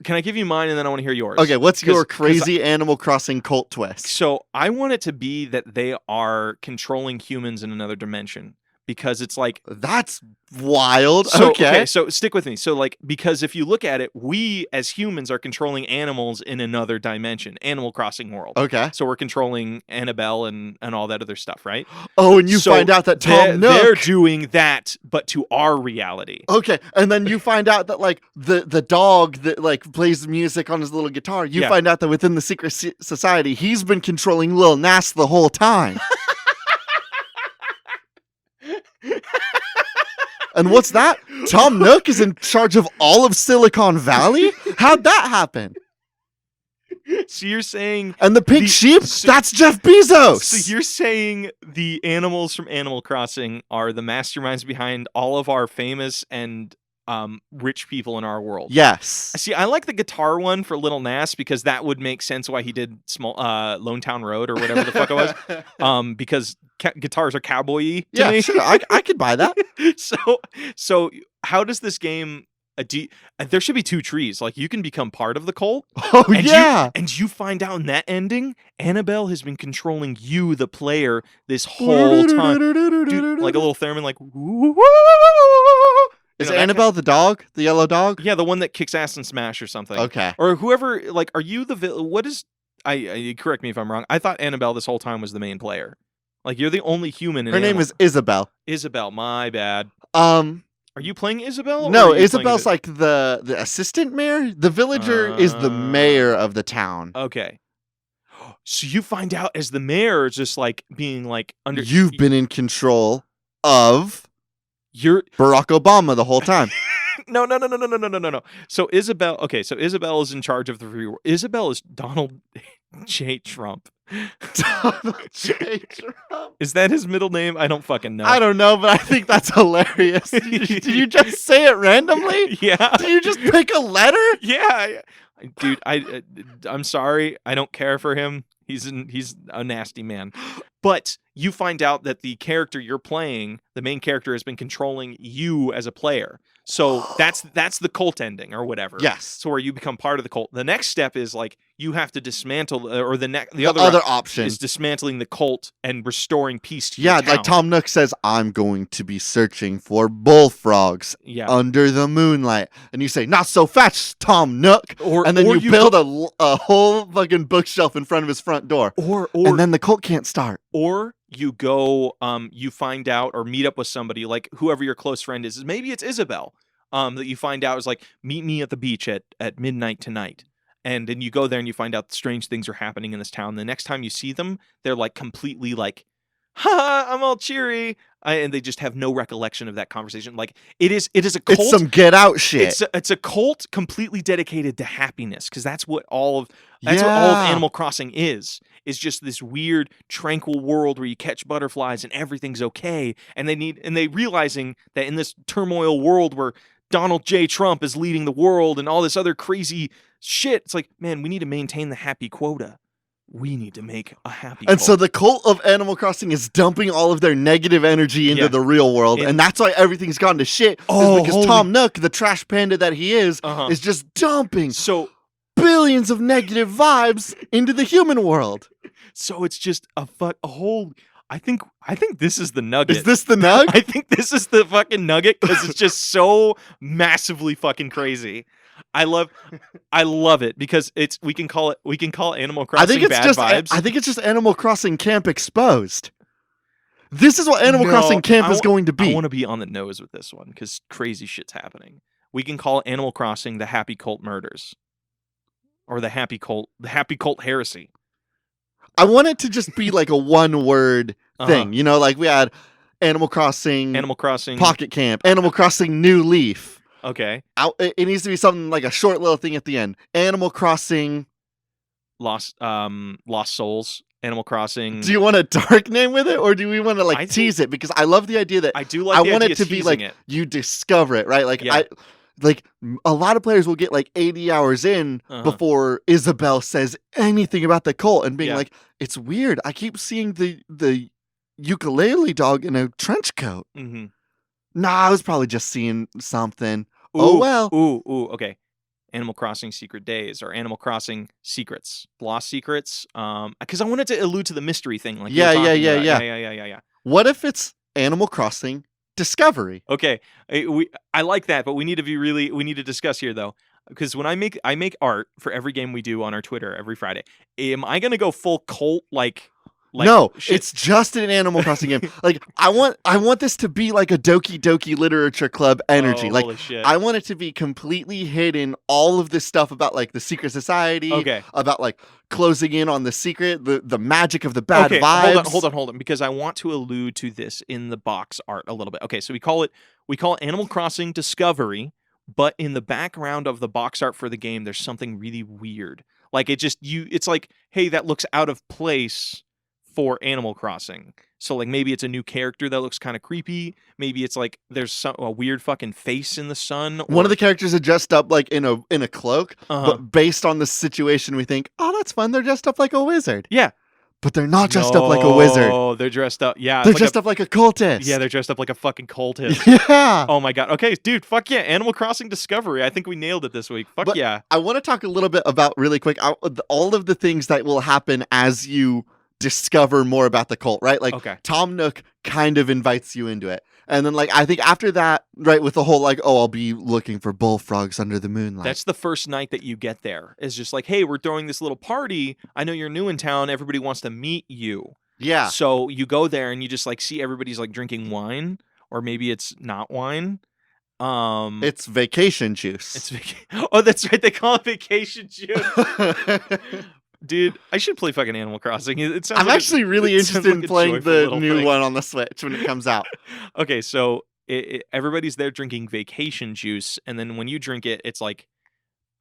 Can I give you mine and then I want to hear yours? Okay, what's your crazy Animal Crossing cult twist? So I want it to be that they are controlling humans in another dimension. Because it's like that's wild. So, okay, so stick with me. So like because if you look at it, we as humans are controlling animals in another dimension, Animal Crossing world. Okay. So we're controlling Annabelle and all that other stuff, right? Oh, and you find out that Tom Nook, they're doing that, but to our reality. Okay, and then you find out that like the dog that like plays music on his little guitar. You find out that within the secret society, he's been controlling Lil Nas the whole time. And what's that? Tom Nook is in charge of all of Silicon Valley? How'd that happen? So you're saying... And the pink sheep? That's Jeff Bezos! So you're saying the animals from Animal Crossing are the masterminds behind all of our famous and rich people in our world. Yes. See, I like the guitar one for Little Nas because that would make sense why he did Lone Town Road or whatever the fuck it was. Because guitars are cowboy-y to me. Sure. I could buy that. So how does this game... there should be two trees. Like you can become part of the cult. Oh, yeah. And you find out in that ending, Annabelle has been controlling you, the player, this whole time. Dude, like a little theremin, like... Is Annabelle the dog? The yellow dog? Yeah, the one that kicks ass and Smash or something. Okay. Or whoever, like, are you the what is... I correct me if I'm wrong. I thought Annabelle this whole time was the main player. Like, you're the only human in Her name is Isabel. Isabel, my bad. Are you playing Isabel? No, Isabel's like the assistant mayor. The villager is the mayor of the town. Okay. So you find out as the mayor is just like being like under... You've been in control of... You're Barack Obama the whole time. No. So Isabel is in charge of the free world. Isabel is Donald J. Trump. Donald J. Trump? Is that his middle name? I don't fucking know. I don't know, but I think that's hilarious. Did you just say it randomly? Yeah. Did you just pick a letter? Yeah. Dude, I'm sorry. I don't care for him. He's a nasty man. But you find out that the character you're playing, the main character, has been controlling you as a player. So that's the cult ending or whatever. Yes. So where you become part of the cult. The next step is like you have to dismantle, or the other option is dismantling the cult and restoring peace to your town. like Tom Nook says, I'm going to be searching for bullfrogs under the moonlight. And you say, not so fast, Tom Nook. And then you build a whole fucking bookshelf in front of his front door. And then the cult can't start. Or you go, you find out or meet up with somebody, like whoever your close friend is. Maybe it's Isabel, that you find out is like, meet me at the beach at midnight tonight. And then you go there and you find out strange things are happening in this town. The next time you see them, they're like completely like, ha, I'm all cheery. and they just have no recollection of that conversation. Like it is a cult. It's some Get Out shit. It's a cult completely dedicated to happiness, because that's what all of Animal Crossing is just this weird tranquil world where you catch butterflies and everything's okay, and they realizing that in this turmoil world where Donald J. Trump is leading the world and all this other crazy shit, it's like, man, we need to maintain the happy quota. We need to make a happy And cult. so the cult of Animal Crossing is dumping all of their negative energy into the real world, and that's why everything's gone to shit. Because Tom Nook, the trash panda that he is just dumping billions of negative vibes into the human world. So it's just a whole. I think this is the nugget. Is this the nug? I think this is the fucking nugget, because it's just so massively fucking crazy. I love it because we can call it Animal Crossing vibes. I think it's just Animal Crossing Camp Exposed. This is what Animal Crossing Camp is going to be. I want to be on the nose with this one because crazy shit's happening. We can call Animal Crossing the Happy Cult Murders, or the Happy Cult Heresy. I want it to just be like a one-word thing. You know, like we had Animal Crossing Pocket Camp, Animal Crossing New Leaf. Okay. It needs to be something like a short little thing at the end. Animal Crossing Lost Souls. Animal Crossing. Do you want a dark name with it, or do we want to tease it? Because I love the idea that I do like. I want it to be like you discover it, right? Like a lot of players will get like 80 hours in before Isabelle says anything about the cult, and being like, it's weird. I keep seeing the ukulele dog in a trench coat. Mm-hmm. Nah, I was probably just seeing something. Ooh, well. Okay. Animal Crossing Secret Days, or Animal Crossing Secrets, Lost Secrets. Because I wanted to allude to the mystery thing. Like yeah. What if it's Animal Crossing Discovery? Okay, I like that, but we need to discuss here though, because when I make art for every game we do on our Twitter every Friday, am I gonna go full cult like? No, it's just an Animal Crossing game. Like I want this to be like a Doki Doki Literature Club energy. Holy shit. I want it to be completely hidden. All of this stuff about like the secret society. Okay. About like closing in on the secret, the magic of the bad vibes. Hold on, because I want to allude to this in the box art a little bit. Okay, so we call it Animal Crossing Discovery, but in the background of the box art for the game, there's something really weird. Like it's like, hey, that looks out of place for Animal Crossing. So like maybe it's a new character that looks kind of creepy. Maybe it's like there's a weird fucking face in the sun. One of the characters are dressed up like in a cloak, but based on the situation, we think, oh, that's fun. They're dressed up like a wizard. Yeah. But they're not dressed up like a wizard. Oh, they're dressed up. Yeah. They're dressed up like a cultist. Yeah, they're dressed up like a fucking cultist. Yeah. Oh my God. Okay, dude, fuck yeah. Animal Crossing Discovery. I think we nailed it this week. Fuck yeah. I want to talk a little bit about, really quick, all of the things that will happen as you discover more about the cult, right? Like Tom Nook kind of invites you into it. And then like I think after that, right, with the whole like, oh, I'll be looking for bullfrogs under the moonlight. That's the first night that you get there. It's just like, hey, we're throwing this little party. I know you're new in town. Everybody wants to meet you. Yeah. So you go there and you just like see everybody's like drinking wine, or maybe it's not wine. It's vacation juice. Oh, that's right. They call it vacation juice. Dude, I should play fucking Animal Crossing. It sounds I'm actually really interested in playing the new one on the Switch when it comes out. Okay, so everybody's there drinking vacation juice, and then when you drink it, it's like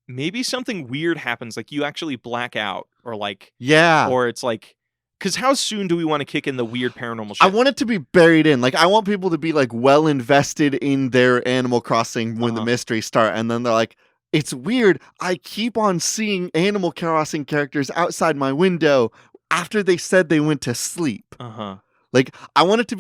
maybe something weird happens, like you actually black out, or like or it's like, because how soon do we want to kick in the weird paranormal shit? I want it to be buried in. Like I want people to be like well invested in their Animal Crossing when the mysteries start, and then they're like, it's weird. I keep on seeing Animal Crossing characters outside my window after they said they went to sleep. Like I want it to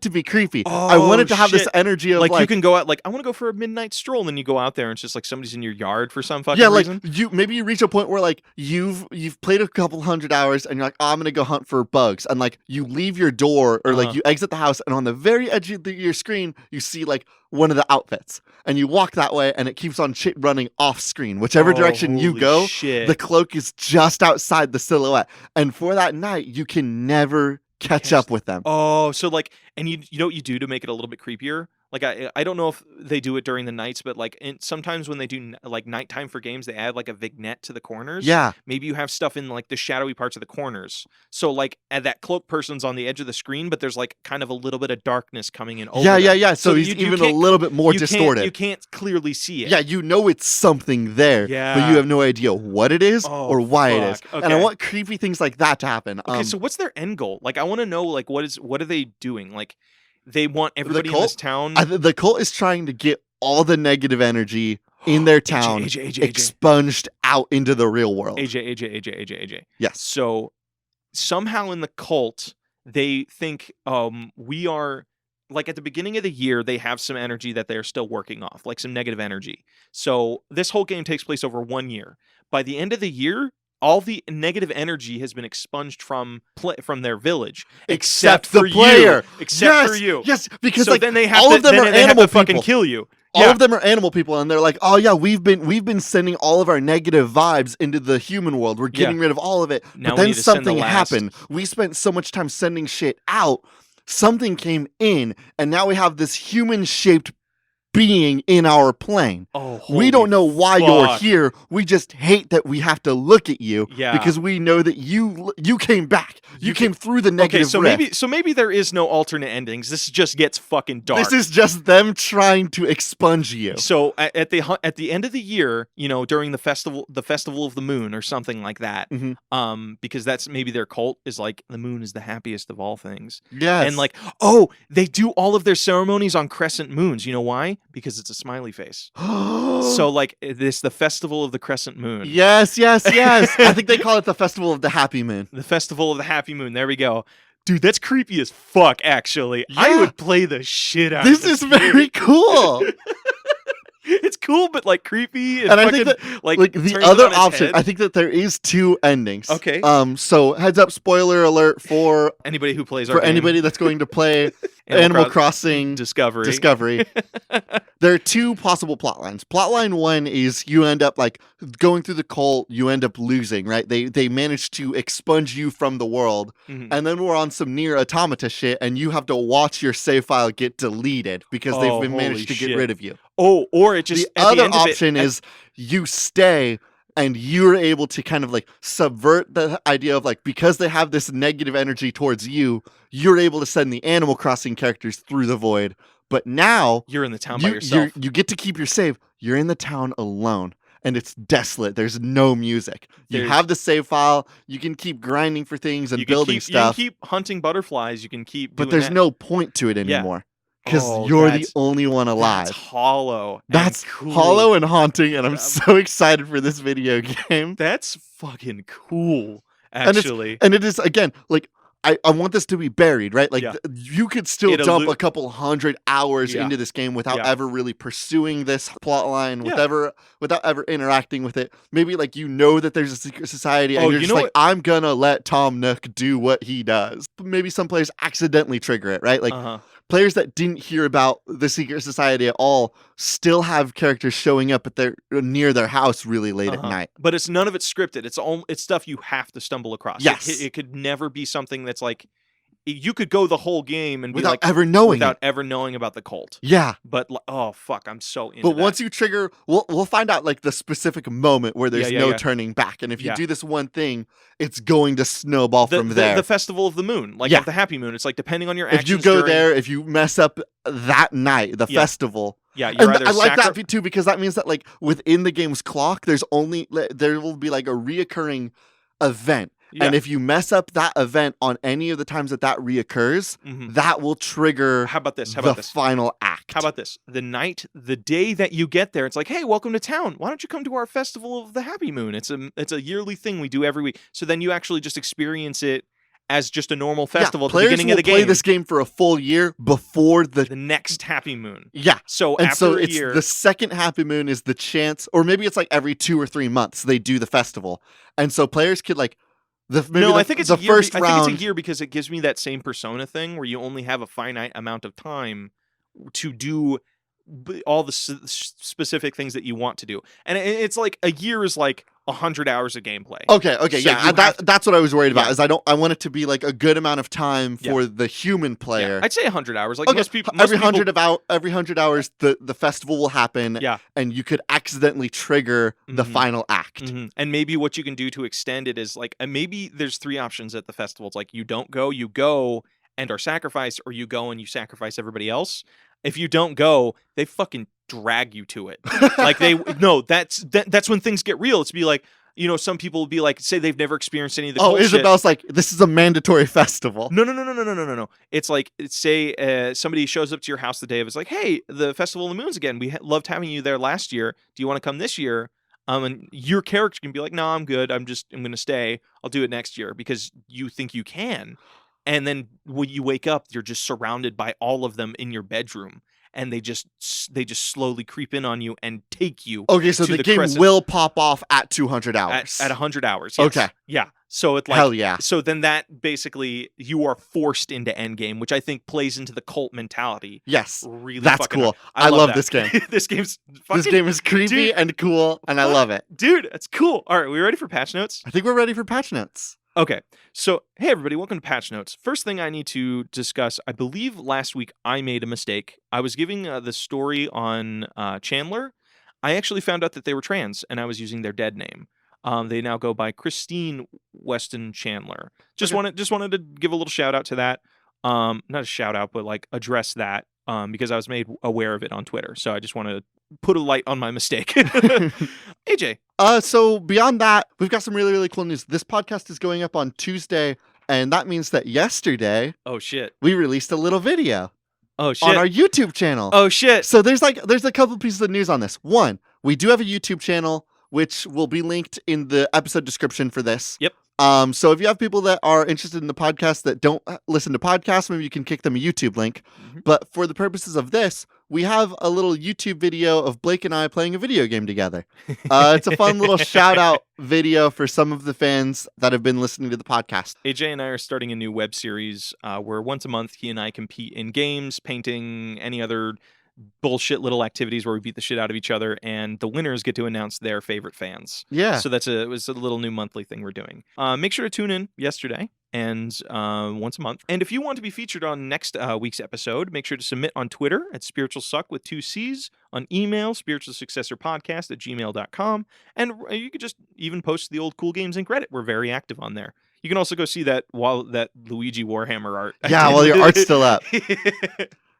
be creepy. Oh, I want it to have this energy of like you can go out, like I want to go for a midnight stroll, and then you go out there and it's just like somebody's in your yard for some fucking reason. Maybe you reach a point where like you've played a couple 100 hours and you're like, oh, I'm gonna go hunt for bugs, and like you leave your door or like you exit the house, and on the very edge of your screen you see like one of the outfits, and you walk that way and it keeps on running off screen. Whichever direction you go, the cloak is just outside the silhouette, and for that night you can never catch up with them. Oh, so like, and you know what you do to make it a little bit creepier? Like I don't know if they do it during the nights, but like sometimes when they do like nighttime for games, they add like a vignette to the corners. Yeah. Maybe you have stuff in like the shadowy parts of the corners. So like that cloak person's on the edge of the screen, but there's like kind of a little bit of darkness coming in over them. Yeah. So he's even a little bit more distorted. You can't clearly see it. Yeah, you know it's something there, but you have no idea what it is or why it is. Okay. And I want creepy things like that to happen. Okay, so what's their end goal? Like, I want to know, like, what are they doing? Like, they want everybody in this town. The cult is trying to get all the negative energy in their town expunged out into the real world. AJ. Yes. So somehow in the cult, they think we are, like, at the beginning of the year, they have some energy that they're still working off, like some negative energy. So this whole game takes place over 1 year. By the end of the year, all the negative energy has been expunged from their village, except the for player. Except for you. Yes, because so like then they have all to, of them then are they animal have to fucking people. kill you. All of them are animal people, and they're like, "Oh yeah, we've been sending all of our negative vibes into the human world. We're getting rid of all of it." Now but then we need to send the something last. happened. We spent so much time sending shit out. Something came in, and now we have this human-shaped being in our plane. Oh, we don't know why you're fuck. here. We just hate that we have to look at you because we know that you came back. You came through the negative rift. So maybe there is no alternate endings. This just gets fucking dark. This is just them trying to expunge you. So at the end of the year, you know, during the festival of the moon or something like that, because that's maybe their cult is like the moon is the happiest of all things. Yes. And like, they do all of their ceremonies on crescent moons. You know why? Because it's a smiley face. So like the festival of the crescent moon. Yes. I think they call it the festival of the happy moon. The festival of the happy moon. There we go. Dude, that's creepy as fuck, actually. Yeah. I would play the shit out This of this. is very cool. It's cool, but like creepy. And I think that like the other option, I think that there is 2 endings. Okay. So heads up, spoiler alert for anybody who plays for anybody that's going to play Animal Crossing Discovery. There are 2 possible plot lines. Plotline 1 is you end up like going through the cult, you end up losing, right? They manage to expunge you from the world, and then we're on some near automata shit, and you have to watch your save file get deleted because they've been managed to get rid of you. Oh, or it just the other option is you stay and you're able to kind of like subvert the idea of like, because they have this negative energy towards you, you're able to send the Animal Crossing characters through the void. But now you're in the town by yourself. You get to keep your save. You're in the town alone. And it's desolate. There's no music. You have the save file. You can keep grinding for things and building stuff. You can keep hunting butterflies. You can keep but there's no point to it anymore. Because you're the only one alive. That's hollow. That's cool. hollow and haunting, and I'm so excited for this video game. That's fucking cool, actually. And it is, again, like, I want this to be buried, right? Like, you could still dump a couple hundred hours into this game without ever really pursuing this plot line, without ever interacting with it. Maybe, like, you know that there's a secret society, and you're just like, I'm gonna let Tom Nook do what he does. Maybe some players accidentally trigger it, right? Like, players that didn't hear about the secret society at all still have characters showing up near their house really late at night. But none of it's scripted. It's stuff you have to stumble across. Yes. It could never be something that's like, you could go the whole game and without be like, ever knowing about the cult. Yeah. But oh fuck, I'm so into But once you trigger, we'll find out like the specific moment where there's no turning back. And if you do this one thing, it's going to snowball from there. The festival of the moon, like of the happy moon. It's like depending on your actions. If you go there, if you mess up that night, the festival. Yeah, and I like that too, because that means that like within the game's clock, there will be like a reoccurring event. Yeah. And if you mess up that event on any of the times that reoccurs, that will trigger the final act. How about this? The day that you get there, it's like, hey, welcome to town. Why don't you come to our festival of the happy moon? It's a yearly thing we do every week. So then you actually just experience it as just a normal festival at the beginning of the game. Players will play this game for a full year before the next happy moon. Yeah. So after a year, the second happy moon is the chance, or maybe it's like every 2 or 3 months they do the festival. And so players could like, I think it's first round. I think it's a year because it gives me that same Persona thing where you only have a finite amount of time to do all the specific things that you want to do. And it's like a year is like 100 hours of gameplay. Okay, So yeah, that's what I was worried about. Yeah. Is I want it to be like a good amount of time for the human player. Yeah, I'd say 100 hours. Like Okay, most people, every 100 hours, the festival will happen. Yeah. And you could accidentally trigger the final act. And maybe what you can do to extend it is like maybe there's 3 options at the festival. It's like you don't go, you go and are sacrificed, or you go and you sacrifice everybody else. If you don't go, they fucking drag you to it. Like that's when things get real. It's be like, you know, some people will be like, say they've never experienced any of the cult Isabel's shit. like, this is a mandatory festival. No. It's like, say somebody shows up to your house the day of, it's like, hey, the Festival of the Moons again. We loved having you there last year. Do you want to come this year? And your character can be like, no, I'm good. I'm going to stay. I'll do it next year because you think you can. And then when you wake up, you're just surrounded by all of them in your bedroom. And they just slowly creep in on you and take you. Okay, so to the game crescent. will pop off at 200 hours. At 100 hours. Yes. Okay. Yeah. So it's like, hell yeah. So then that basically you are forced into endgame, which I think plays into the cult mentality. Yes. Really, that's fucking cool. hard. I love that. this game. This game is creepy, creepy and cool, and I love it. Dude, that's cool. All right, we ready for patch notes? I think we're ready for patch notes. Okay, so hey everybody, welcome to Patch Notes. First thing I need to discuss, I believe last week I made a mistake. I was giving the story on Chandler. I actually found out that they were trans, and I was using their dead name. They now go by Christine Weston Chandler. Just wanted to give a little shout out to that. Not a shout out, but like address that because I was made aware of it on Twitter. So I just want to put a light on my mistake. AJ. So beyond that, we've got some really, really cool news. This podcast is going up on Tuesday, and that means that yesterday, oh shit, we released a little video. Oh shit. On our YouTube channel. Oh shit. So there's a couple pieces of news on this. One, we do have a YouTube channel, which will be linked in the episode description for this. Yep. So if you have people that are interested in the podcast that don't listen to podcasts, maybe you can kick them a YouTube link. Mm-hmm. But for the purposes of this, we have a little YouTube video of Blake and I playing a video game together. It's a fun little shout out video for some of the fans that have been listening to the podcast. AJ and I are starting a new web series where once a month he and I compete in games, painting, any other bullshit little activities where we beat the shit out of each other, and the winners get to announce their favorite fans. Yeah. So it was a little new monthly thing we're doing. Make sure to tune in yesterday and once a month. And if you want to be featured on next week's episode, make sure to submit on Twitter at SpiritualSuck with 2 C's, on email, spiritualsuccessorpodcast@gmail.com, and you could just even post the old Cool Games Inc. Reddit. We're very active on there. You can also go see that Luigi Warhammer art. Yeah, while your art's still up.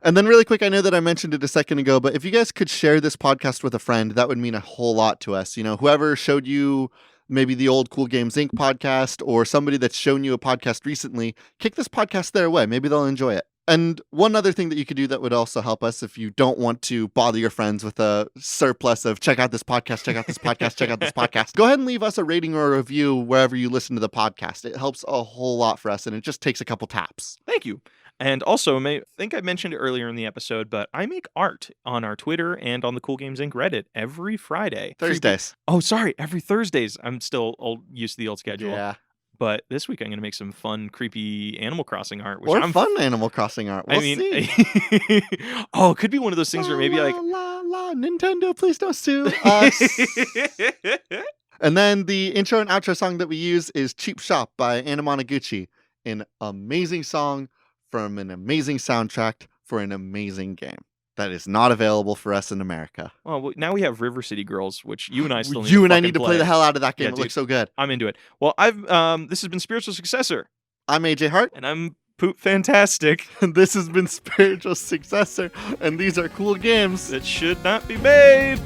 And then really quick, I know that I mentioned it a second ago, but if you guys could share this podcast with a friend, that would mean a whole lot to us. You know, whoever showed you maybe the old Cool Games Inc. podcast or somebody that's shown you a podcast recently, kick this podcast their way. Maybe they'll enjoy it. And one other thing that you could do that would also help us if you don't want to bother your friends with a surplus of check out this podcast, check out this podcast, check out this podcast. Go ahead and leave us a rating or a review wherever you listen to the podcast. It helps a whole lot for us, and it just takes a couple taps. Thank you. And also, I think I mentioned it earlier in the episode, but I make art on our Twitter and on the Cool Games Inc. Reddit every Friday. Thursdays. Every Thursdays. I'm still used to the old schedule. Yeah. But this week I'm going to make some fun, creepy Animal Crossing art. Fun Animal Crossing art. We'll see. Oh, it could be one of those things where maybe Nintendo, please don't sue us. And then the intro and outro song that we use is Cheap Shop by Anna Monoguchi, an amazing song from an amazing soundtrack for an amazing game that is not available for us in America. Well, now we have River City Girls, which you and I still need You to and I need to play. play the hell out of that game. Yeah, it dude, looks so good. I'm into it. Well, this has been Spiritual Successor. I'm AJ Hart. And I'm Poop Fantastic. And this has been Spiritual Successor. And these are cool games that should not be made.